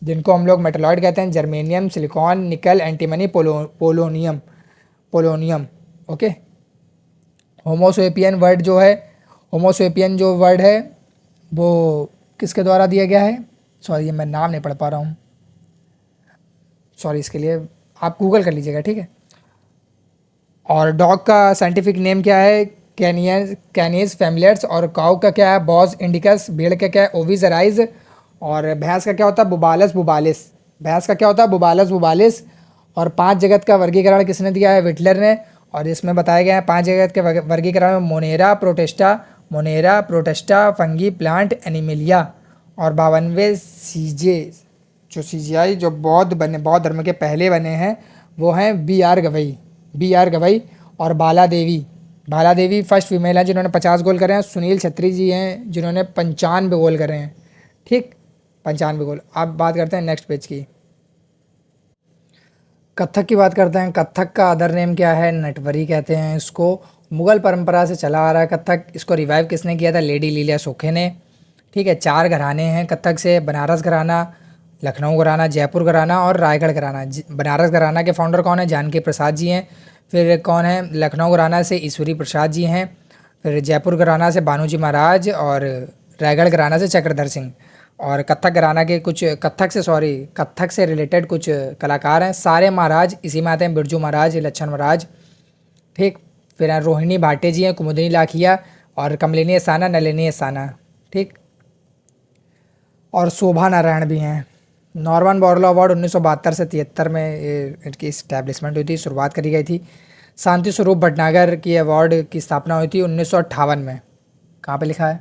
जिनको हम लोग मेटलॉइड कहते हैं? Germanium, silicon, nickel, antimony, polonium. Okay, homo sapien word जो है, होमोसेपियन जो वर्ड है वो किसके द्वारा दिया गया है? सॉरी, मैं नाम नहीं पढ़ पा रहा हूँ, सॉरी, इसके लिए आप गूगल कर लीजिएगा, ठीक है। और डॉग का साइंटिफिक नेम क्या है? कैनियस फैमिलियर्स। और काउ का क्या है? Bos indicus. भेड़ का क्या है? ओविस अराइज। और भैंस का क्या होता है? बुबालस बुबालिस। भैंस का क्या होता है? बुबालस बुबालिस। और 5 जगत का वर्गीकरण किसने दिया है? विटलर ने। और इसमें बताया गया है 5 जगत के वर्गीकरण में Monera Protista, fungi, plant, Animalia. और 52वें सीजीआई जो बौद्ध धर्म के पहले बने हैं वो हैं बी आर गवई और बाला देवी फर्स्ट फीमेल है जिन्होंने 50 गोल करे हैं। सुनील छेत्री जी हैं जिन्होंने 95 गोल करे हैं, ठीक, 95 गोल। अब बात करते हैं नेक्स्ट पेज की, कथक की बात करते हैं। कथक का अदर नेम क्या है? नटवरी कहते हैं इसको। मुगल परंपरा से चला आ रहा है कथक। इसको रिवाइव किसने किया था? लेडी लीला सोखे ने, ठीक है। 4 घराने हैं कथक से, बनारस घराना, लखनऊ घराना, जयपुर घराना और रायगढ़ घराना। बनारस घराना के फाउंडर कौन है? जानकी प्रसाद जी हैं। फिर कौन है? लखनऊ घराना से ईश्वरी प्रसाद जी हैं। फिर जयपुर घराना से बानूजी महाराज और रायगढ़ घराना से चक्रधर सिंह। और कथक घराना के कुछ कथक से रिलेटेड कुछ कलाकार हैं। सारे महाराज इसी में आते हैं, बिरजू महाराज, लच्छन महाराज, ठीक। फिर रोहिणी भाटे जी हैं, कुमुदिनी लाखिया और कमलिनी असाना, नलिनी असाना, ठीक। और शोभा नारायण भी हैं। नॉर्मन बोरलो अवार्ड 1972 से 73 में इनकी इस्टेब्लिशमेंट हुई थी, शुरुआत करी गई थी। शांति स्वरूप भटनागर की अवार्ड की स्थापना हुई थी 1958 में। कहाँ पे लिखा है?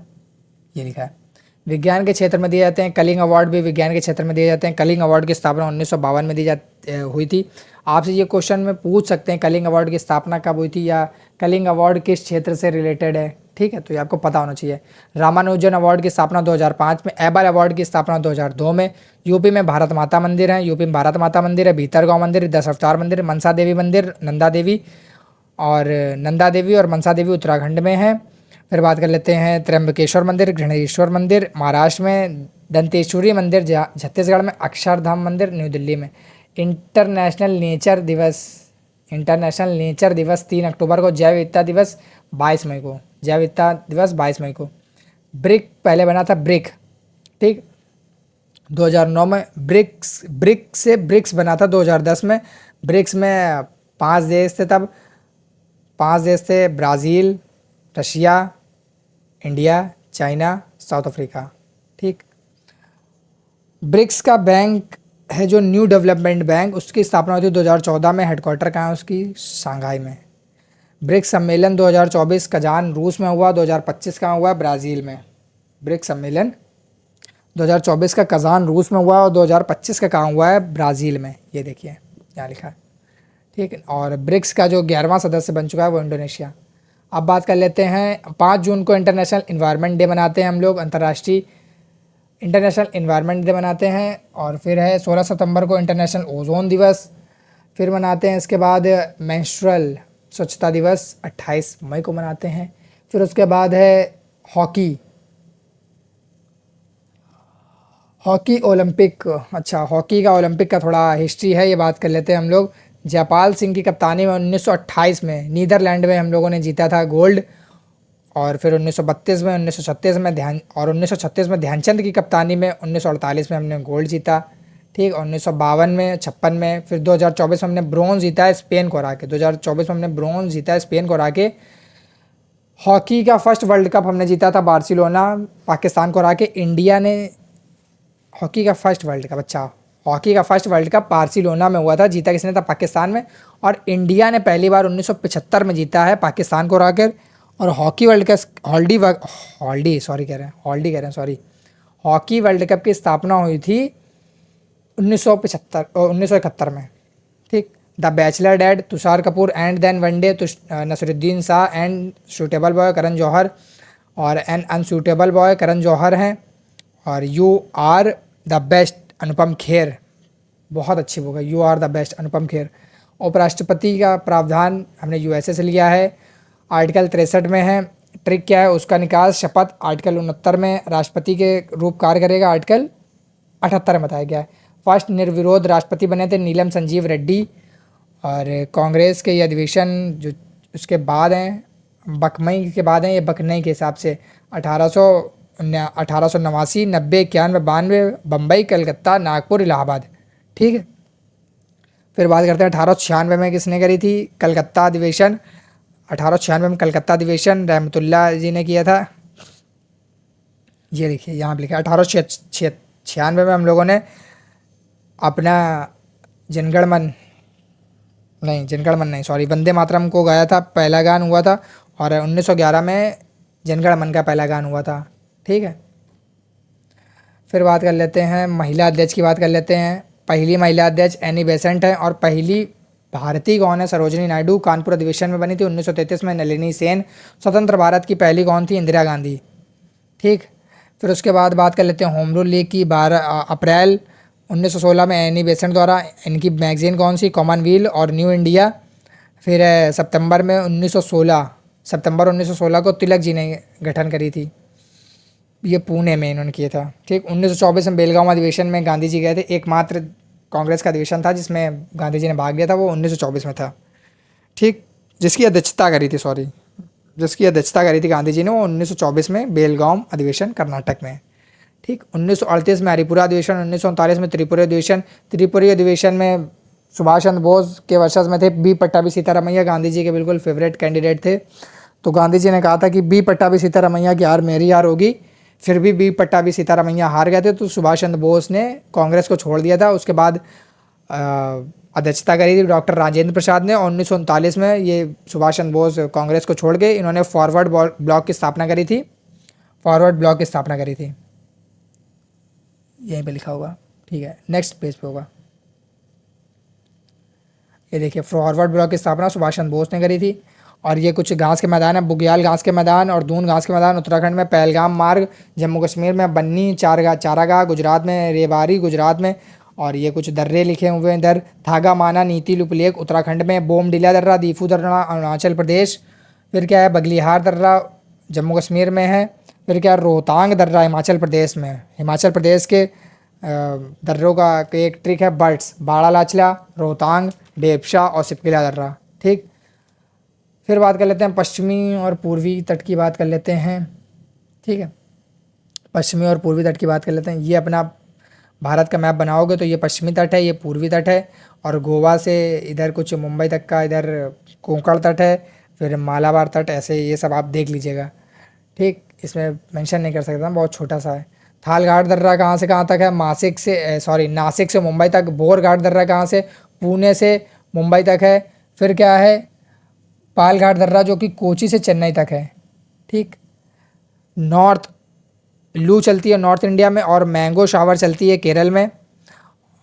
ये लिखा है। विज्ञान के क्षेत्र में दिए जाते हैं। कलिंग अवार्ड भी विज्ञान के क्षेत्र में दिए जाते हैं। कलिंग अवार्ड की स्थापना 1952 में हुई थी। आपसे ये क्वेश्चन में पूछ सकते हैं कलिंग अवार्ड की स्थापना कब हुई थी या कलिंग अवार्ड किस क्षेत्र से रिलेटेड है, ठीक है, तो ये आपको पता होना चाहिए। रामानुजन अवार्ड की स्थापना 2005 में। एबल अवार्ड की स्थापना 2002 में। यूपी में भारत माता मंदिर है, भीतरगांव मंदिर, 10 अवतार मंदिर, मनसा देवी मंदिर, नंदा देवी और मनसा देवी उत्तराखंड में है। फिर बात कर लेते हैं त्र्यंबकेश्वर मंदिर, घृणेश्वर मंदिर महाराष्ट्र में, दंतेश्वरी मंदिर छत्तीसगढ़ में, अक्षरधाम मंदिर न्यू दिल्ली में। इंटरनेशनल नेचर दिवस 3 अक्टूबर को। जैव विविधता दिवस 22 मई को। ब्रिक पहले बना था ब्रिक, ठीक, 2009 में। ब्रिक से ब्रिक्स बना था 2010 में। ब्रिक्स में 5 देश थे तब। 5 देश थे, Brazil, Russia, India, China, south Africa, ठीक। ब्रिक्स का बैंक है जो न्यू डेवलपमेंट बैंक, उसकी स्थापना हुई थी 2014 में। हेडक्वार्टर कहाँ है उसकी? शंघाई में। ब्रिक्स सम्मेलन 2024 कजान रूस में हुआ। 2025 कहाँ हुआ? ब्राज़ील में। ब्रिक्स सम्मेलन 2024 का कजान रूस में हुआ और 2025 का कहाँ हुआ है? ब्राज़ील में। ये देखिए यहाँ लिखा है, ठीक है। और ब्रिक्स का जो 11वां सदस्य बन चुका है वो इंडोनेशिया। अब बात कर लेते हैं 5 जून को इंटरनेशनल इन्वायरमेंट डे मनाते हैं हम लोग, अंतर्राष्ट्रीय इंटरनेशनल इन्वायरमेंट डे मनाते हैं। और फिर है 16 सितंबर को इंटरनेशनल ओजोन दिवस फिर मनाते हैं। इसके बाद मेंस्ट्रुअल स्वच्छता दिवस 28 मई को मनाते हैं। फिर उसके बाद है हॉकी ओलंपिक। अच्छा, हॉकी का ओलंपिक का थोड़ा हिस्ट्री है, ये बात कर लेते हैं हम लोग। जयपाल सिंह की कप्तानी में 1928 में नीदरलैंड में हम लोगों ने जीता था गोल्ड। और फिर 1932 में, 1936 में 1936 में ध्यानचंद की कप्तानी में 1948 में हमने गोल्ड जीता, ठीक। 1952 में, 56 में, फिर 2024 में हमने ब्रॉन्ज जीता है स्पेन को हरा के। 2024 में हमने ब्रॉन्ज जीता है स्पेन को हरा के। हॉकी का फर्स्ट वर्ल्ड कप हमने जीता था बार्सिलोना, पाकिस्तान को हरा के। इंडिया ने हॉकी का फर्स्ट वर्ल्ड कप बार्सिलोना में हुआ था, जीता किसने था? पाकिस्तान में। और इंडिया ने पहली बार 1975 में जीता है पाकिस्तान को हराकर। और हॉकी वर्ल्ड कप की स्थापना हुई थी 1971 में, ठीक। The bachelor dad, Tusshar Kapoor, and then one day, Naseeruddin Shah, and suitable boy Karan Johar और an unsuitable boy Karan Johar हैं। और you are the best Anupam Kher, बहुत अच्छी बुक है, you are the best Anupam Kher. उपराष्ट्रपति का प्रावधान हमने यूएसए से लिया है, आर्टिकल 63 में है। ट्रिक क्या है उसका? निकास शपथ आर्टिकल 69 में, राष्ट्रपति के रूप कार्य करेगा आर्टिकल 78 में बताया गया है। फर्स्ट निर्विरोध राष्ट्रपति बने थे नीलम संजीव रेड्डी। और कांग्रेस के ये अधिवेशन जो उसके बाद हैं बकमई के बाद है ये बकनई के हिसाब से 1889, 90, 91, 92, बम्बई, कलकत्ता, नागपुर, इलाहाबाद। ठीक है, फिर बात करते हैं 1896 में किसने करी थी, कलकत्ता अधिवेशन। 1896 में कलकत्ता अधिवेशन रहमतुल्लाह जी ने किया था। ये देखिए यहाँ पे लिखा है 1896 में हम लोगों ने अपना जनगण मन नहीं सॉरी वंदे मातरम को गाया था, पहला गान हुआ था। और 1911 में जनगण मन का पहला गान हुआ था। ठीक है, फिर बात कर लेते हैं महिला अध्यक्ष की बात कर लेते हैं। पहली महिला अध्यक्ष एनी बेसेंट है और पहली भारतीय कौन है, सरोजनी नायडू, कानपुर अधिवेशन में बनी थी 1933 में। नलिनी सेन। स्वतंत्र भारत की पहली कौन थी, इंदिरा गांधी। ठीक, फिर उसके बाद बात कर लेते हैं होम रूल लीग की। 12 अप्रैल 1916 में एनी बेसेंट द्वारा। इनकी मैगजीन कौन सी, कॉमनवेल्थ और न्यू इंडिया। फिर सितंबर 1916 को तिलक जी ने गठन करी थी, ये पुणे में इन्होंने किया था। ठीक, 1924 में बेलगांव अधिवेशन में गांधी जी गए थे। एकमात्र कांग्रेस का अधिवेशन था जिसमें गांधी जी ने भाग लिया था, वो 1924 में था। ठीक, जिसकी अध्यक्षता करी थी गांधी जी ने, वो 1924 में बेलगांव अधिवेशन कर्नाटक में। ठीक, 1938 में हरिपुरा अधिवेशन। 1939 में त्रिपुरी अधिवेशन में सुभाष चंद्र बोस के वर्षस में थे। बी पट्टाभी सीतारमैया गांधी जी के बिल्कुल फेवरेट कैंडिडेट थे। तो गांधी जी ने कहा था कि बी पट्टाभी सीतारमैया की हार मेरी हार होगी। फिर भी बी पट्टाभी सीतारमैया हार गए थे, तो सुभाष चंद्र बोस ने कांग्रेस को छोड़ दिया था। उसके बाद अध्यक्षता करी थी डॉक्टर राजेंद्र प्रसाद ने। और 1939 में ये सुभाष चंद्र बोस कांग्रेस को छोड़ के इन्होंने फॉरवर्ड ब्लॉक की स्थापना करी थी। यहीं पे लिखा होगा। ठीक है, नेक्स्ट पेज पे होगा। ये देखिए, फॉरवर्ड ब्लॉक की स्थापना सुभाष चंद्र बोस ने करी थी। और ये कुछ घास के मैदान है, बुग्याल घास के मैदान और दून घास के मैदान उत्तराखंड में। पहलगाम मार्ग जम्मू कश्मीर में। बन्नी चारागाह गुजरात में। रेवारी गुजरात में। और ये कुछ दर्रे लिखे हुए हैं इधर। थागा माना नीति लुपलेख उत्तराखंड में। बोमडिला दर्रा, दीफू दर्रा अरुणाचल प्रदेश। फिर क्या है, बगलिहार दर्रा जम्मू कश्मीर में है। फिर क्या है, रोहतांग दर्रा हिमाचल प्रदेश में। हिमाचल प्रदेश के दर्रों का एक ट्रिक है बर्ड्स, बाड़ा लाचला, रोहतांग, डेपशा और सिपकिला दर्रा। ठीक, फिर बात कर लेते हैं पश्चिमी और पूर्वी तट की बात कर लेते हैं। ठीक है, पश्चिमी और पूर्वी तट की बात कर लेते हैं। ये अपना भारत का मैप बनाओगे तो ये पश्चिमी तट है, ये पूर्वी तट है। और गोवा से इधर कुछ मुंबई तक का इधर कोंकण तट है। फिर मालाबार तट, ऐसे ये सब आप देख लीजिएगा। ठीक, इसमें मेंशन नहीं कर सकता, बहुत छोटा सा है। थालघाट दर्रा कहाँ से कहाँ तक है, नासिक से मुंबई तक। बोरघाट दर्रा कहाँ से, पुणे से मुंबई तक है। फिर क्या है, पालघाट दर्रा जो कि कोची से चेन्नई तक है। ठीक, नॉर्थ लू चलती है नॉर्थ इंडिया में और मैंगो शावर चलती है केरल में।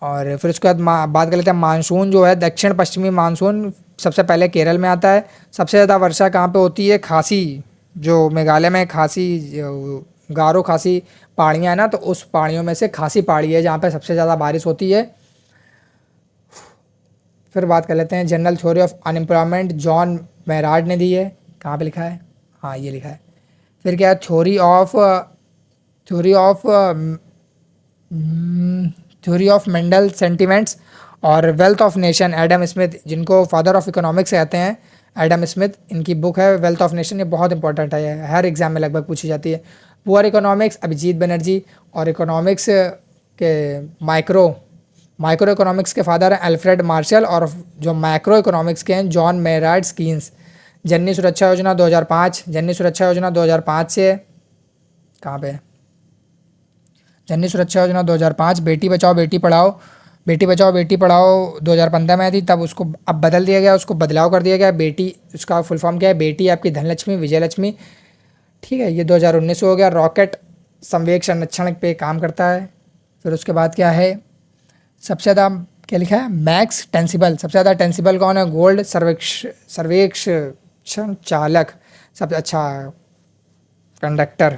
और फिर उसके बाद बात कर लेते हैं मानसून जो है, दक्षिण पश्चिमी मानसून सबसे पहले केरल में आता है। सबसे ज़्यादा वर्षा कहाँ पे होती है, खासी, जो मेघालय में गारो खासी पहाड़ियाँ हैं ना, तो उस पहाड़ियों में से खासी पहाड़ी है जहाँ पे सबसे ज़्यादा बारिश होती है। फिर बात कर लेते हैं general theory of unemployment, John Maynard ने दी है। कहाँ पे लिखा है, हाँ ये लिखा है। फिर क्या है, थ्योरी ऑफ मेंडल सेंटिमेंट्स और wealth of nation, Adam Smith, जिनको फादर ऑफ इकोनॉमिक्स कहते हैं, एडम स्मिथ, इनकी बुक है वेल्थ ऑफ नेशन। ये बहुत इंपॉर्टेंट है, ये हर एग्जाम में लगभग पूछी जाती है। Poor economics Abhijit Banerjee. और इकोनॉमिक्स के माइक्रो इकोनॉमिक्स के फादर हैं अल्फ्रेड मार्शल। और जो मैक्रो इकोनॉमिक्स के हैं जॉन मेरार्ड कीन्स। जननी सुरक्षा योजना 2005, जननी सुरक्षा योजना 2005 से कहाँ पे है, जननी सुरक्षा योजना 2005। बेटी बचाओ बेटी पढ़ाओ 2015 में आई थी, तब उसको अब बदल दिया गया, उसको बदलाव कर दिया गया। बेटी, उसका फुल फॉर्म क्या है, बेटी आपकी धनलक्ष्मी विजयलक्ष्मी। ठीक है, ये 2019 हो गया। रॉकेट संवेग संरक्षण पे काम करता है। फिर उसके बाद क्या है, सबसे ज़्यादा क्या लिखा है, मैक्स टेंसिबल। सबसे ज़्यादा टेंसिबल कौन है, गोल्ड सर्वेक्षण चालक। सबसे अच्छा कंडक्टर,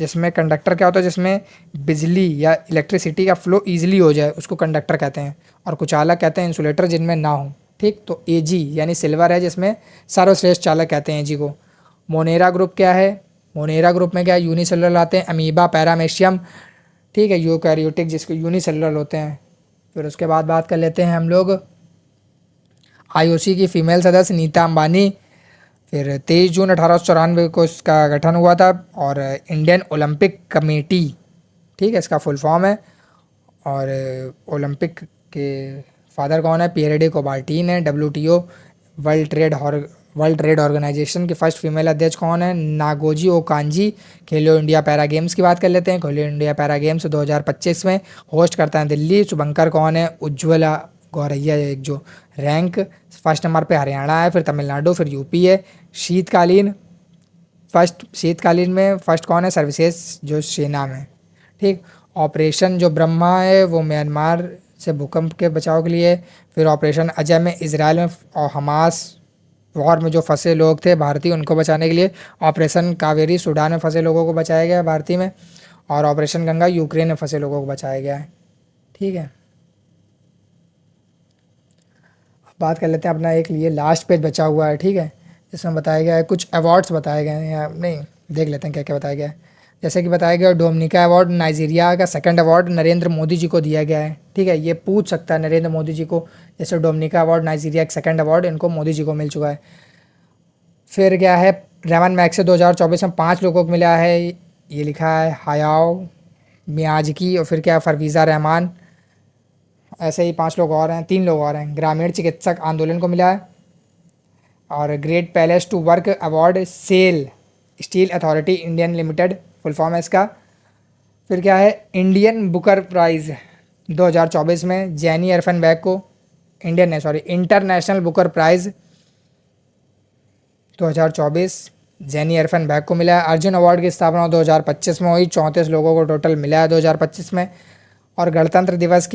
जिसमें कंडक्टर क्या होता है, जिसमें बिजली या इलेक्ट्रिसिटी का फ्लो ईजिली हो जाए, उसको कंडक्टर कहते हैं। और कुचालक कहते हैं इंसुलेटर जिनमें ना हो। ठीक, तो एजी यानी सिल्वर है, जिसमें सर्वश्रेष्ठ चालक कहते हैं एजी को। मोनेरा ग्रुप क्या है, मोनेरा ग्रुप में क्या है, यूनिसेलुलर आते हैं, अमीबा, पैरामेशियम। ठीक है, यूकैरियोटिक जिसको यूनिसेलुलर होते हैं। फिर उसके बाद बात कर लेते हैं हम लोग आईओसी की फ़ीमेल सदस्य नीता अंबानी। फिर 23 जून 1894 को इसका गठन हुआ था। और इंडियन ओलंपिक कमेटी, ठीक है, इसका फुल फॉर्म है। और ओलंपिक के फादर कौन है? पियरे डे कुबर्टीन है। WTO वर्ल्ड ट्रेड ऑर्गेनाइजेशन की फर्स्ट फीमेल अध्यक्ष कौन है? नागोजी ओकांजी। खेलो इंडिया पैरा गेम्स की बात कर लेते हैं। खेलो इंडिया पैरा गेम्स 2025 में होस्ट करता है दिल्ली। शुभंकर कौन है? उज्ज्वला गौरैया, एक जो रैंक फर्स्ट नंबर पे हरियाणा है, फिर तमिलनाडु, फिर यूपी है। शीतकालीन में फर्स्ट कौन है? सर्विसेज, जो सेना में, ठीक। ऑपरेशन जो ब्रह्मा है वो म्यांमार से भूकंप के बचाव के लिए। फिर ऑपरेशन अजय में इजराइल में और हमास वॉर में जो फंसे लोग थे भारतीय, उनको बचाने के लिए। ऑपरेशन कावेरी सूडान में फंसे लोगों को बचाया गया है भारतीय में। और ऑपरेशन गंगा यूक्रेन में फंसे लोगों को बचाया गया है, ठीक है। अब बात कर लेते हैं अपना एक लिए लास्ट पेज बचा हुआ है, ठीक है, जिसमें बताया गया है कुछ अवार्ड्स बताए गए हैं, या नहीं देख लेते हैं क्या क्या बताया गया है। जैसे कि बताया गया डोमिनिका अवार्ड नाइजीरिया का सेकंड अवार्ड नरेंद्र मोदी जी को दिया गया है, ठीक है। ये पूछ सकता है नरेंद्र मोदी जी को, जैसे डोमिनिका अवार्ड नाइजीरिया का सेकंड अवार्ड इनको मोदी जी को मिल चुका है। फिर क्या है, रेमन मैग्सेसे 2024 में 5 लोगों को मिला है, ये लिखा है हायाओ मियाज़की। और फिर क्या है, परवीज़ा रहमान, ऐसे ही 5 लोग और हैं, 3 लोग और हैं। ग्रामीण चिकित्सक आंदोलन को मिला है। और great place to work award SAIL steel authority Indian limited, full form है इसका। फिर क्या है, इंडियन बुकर प्राइज़ 2024 में जैनी अरफनबैग को, इंटरनेशनल बुकर प्राइज़ 2024 जैनी अरफनबैग को मिला है। अर्जुन अवार्ड की स्थापना 2025 में हुई, 34 लोगों को टोटल मिला है 2025 में। और गणतंत्र दिवस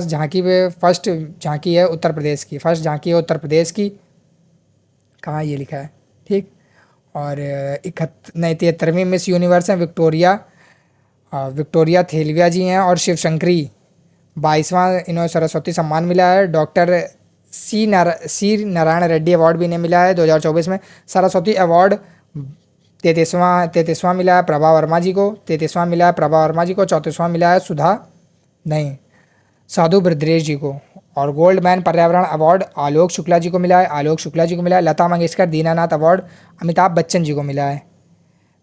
झांकी पे फर्स्ट झांकी है उत्तर प्रदेश की, फर्स्ट झांकी है उत्तर प्रदेश की, कहाँ ये लिखा है, ठीक। और 73वीं मिस यूनिवर्स हैं विक्टोरिया थेलविया जी हैं। और शिव शंकरी 22वां इन्हें सरस्वती सम्मान मिला है। Doctor C Narayan Reddy award भी इन्हें मिला है 2024 में। सरस्वती अवार्ड 33वां मिला है प्रभा वर्मा जी को, 33वां मिला है प्रभा वर्मा जी को। 34वां मिला है साधु ब्रदरेश जी को। और गोल्ड मैन पर्यावरण अवार्ड आलोक शुक्ला जी को मिला है, लता मंगेशकर दीनानाथ अवार्ड अमिताभ बच्चन जी को मिला है।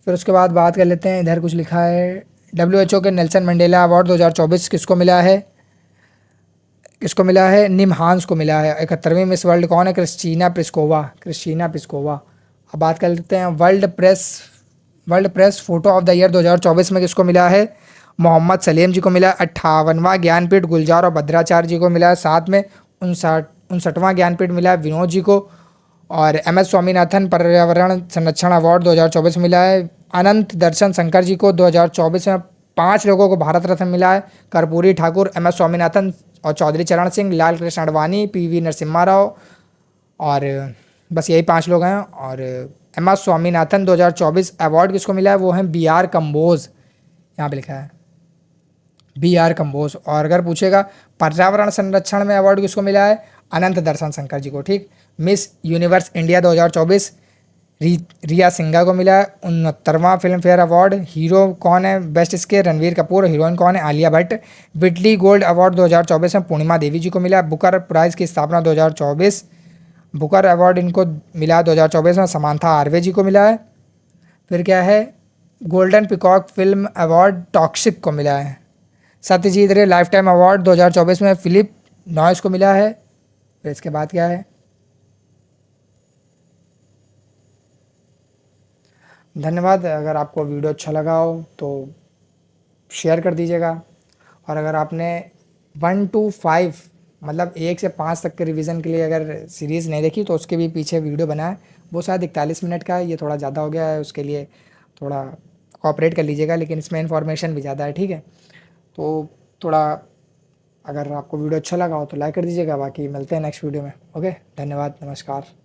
फिर उसके बाद बात कर लेते हैं, इधर कुछ लिखा है WHO के नेल्सन मंडेला अवार्ड 2024 किसको मिला है? निमहांस को मिला है। 71वीं मिस वर्ल्ड कौन है? Kristina Pliskova. अब बात कर लेते हैं world press photo of the year 2024 में किसको मिला है? मोहम्मद सलीम जी को मिला। 58वां ज्ञानपीठ गुलजार और भद्राचार्य जी को मिला है। साथ में 59वां ज्ञानपीठ मिला है विनोद जी को। और MS स्वामीनाथन पर्यावरण संरक्षण अवार्ड 2024 मिला है अनंत दर्शन शंकर जी को। 2024 में 5 लोगों को भारत रत्न मिला है, कर्पूरी ठाकुर, MS स्वामीनाथन और चौधरी चरण सिंह, लाल कृष्ण आडवाणी, PV नरसिम्हा राव, और बस यही 5 लोग हैं। और MS स्वामीनाथन 2024 अवार्ड किसको मिला है? वो हैं BR कंबोज, यहाँ पे लिखा है BR कंबोज। और अगर पूछेगा पर्यावरण संरक्षण में अवार्ड किसको मिला है? अनंत दर्शन शंकर जी को, ठीक। मिस यूनिवर्स इंडिया 2024 रिया सिंघा को मिला है। 69वां फिल्म फेयर अवार्ड। हीरो कौन है बेस्ट इसके? रणवीर कपूर। हीरोइन कौन है? आलिया भट्ट। विटली गोल्ड अवार्ड 2024 में पूर्णिमा देवी जी को मिला। बुकर प्राइज़ की स्थापना 2024, बुकर अवार्ड इनको मिला 2024 में समांथा आर्वे जी को मिला है। फिर क्या है, golden peacock film award toxic को मिला है। सत्यजीत रे लाइफ टाइम अवार्ड 2024 में फिलिप नॉइस को मिला है। फिर इसके बाद क्या है, धन्यवाद। अगर आपको वीडियो अच्छा लगा हो तो शेयर कर दीजिएगा। और अगर आपने 1 to 5 मतलब 1 से 5 तक के रिवीजन के लिए अगर सीरीज़ नहीं देखी तो उसके भी पीछे वीडियो बना है, वो शायद 41 मिनट का है, ये थोड़ा ज़्यादा हो गया है, उसके लिए थोड़ा कोऑपरेट कर लीजिएगा, लेकिन इसमें इन्फॉर्मेशन भी ज़्यादा है, ठीक है। तो थोड़ा अगर आपको वीडियो अच्छा लगा हो तो लाइक कर दीजिएगा। बाकी मिलते हैं नेक्स्ट वीडियो में। ओके, धन्यवाद, नमस्कार।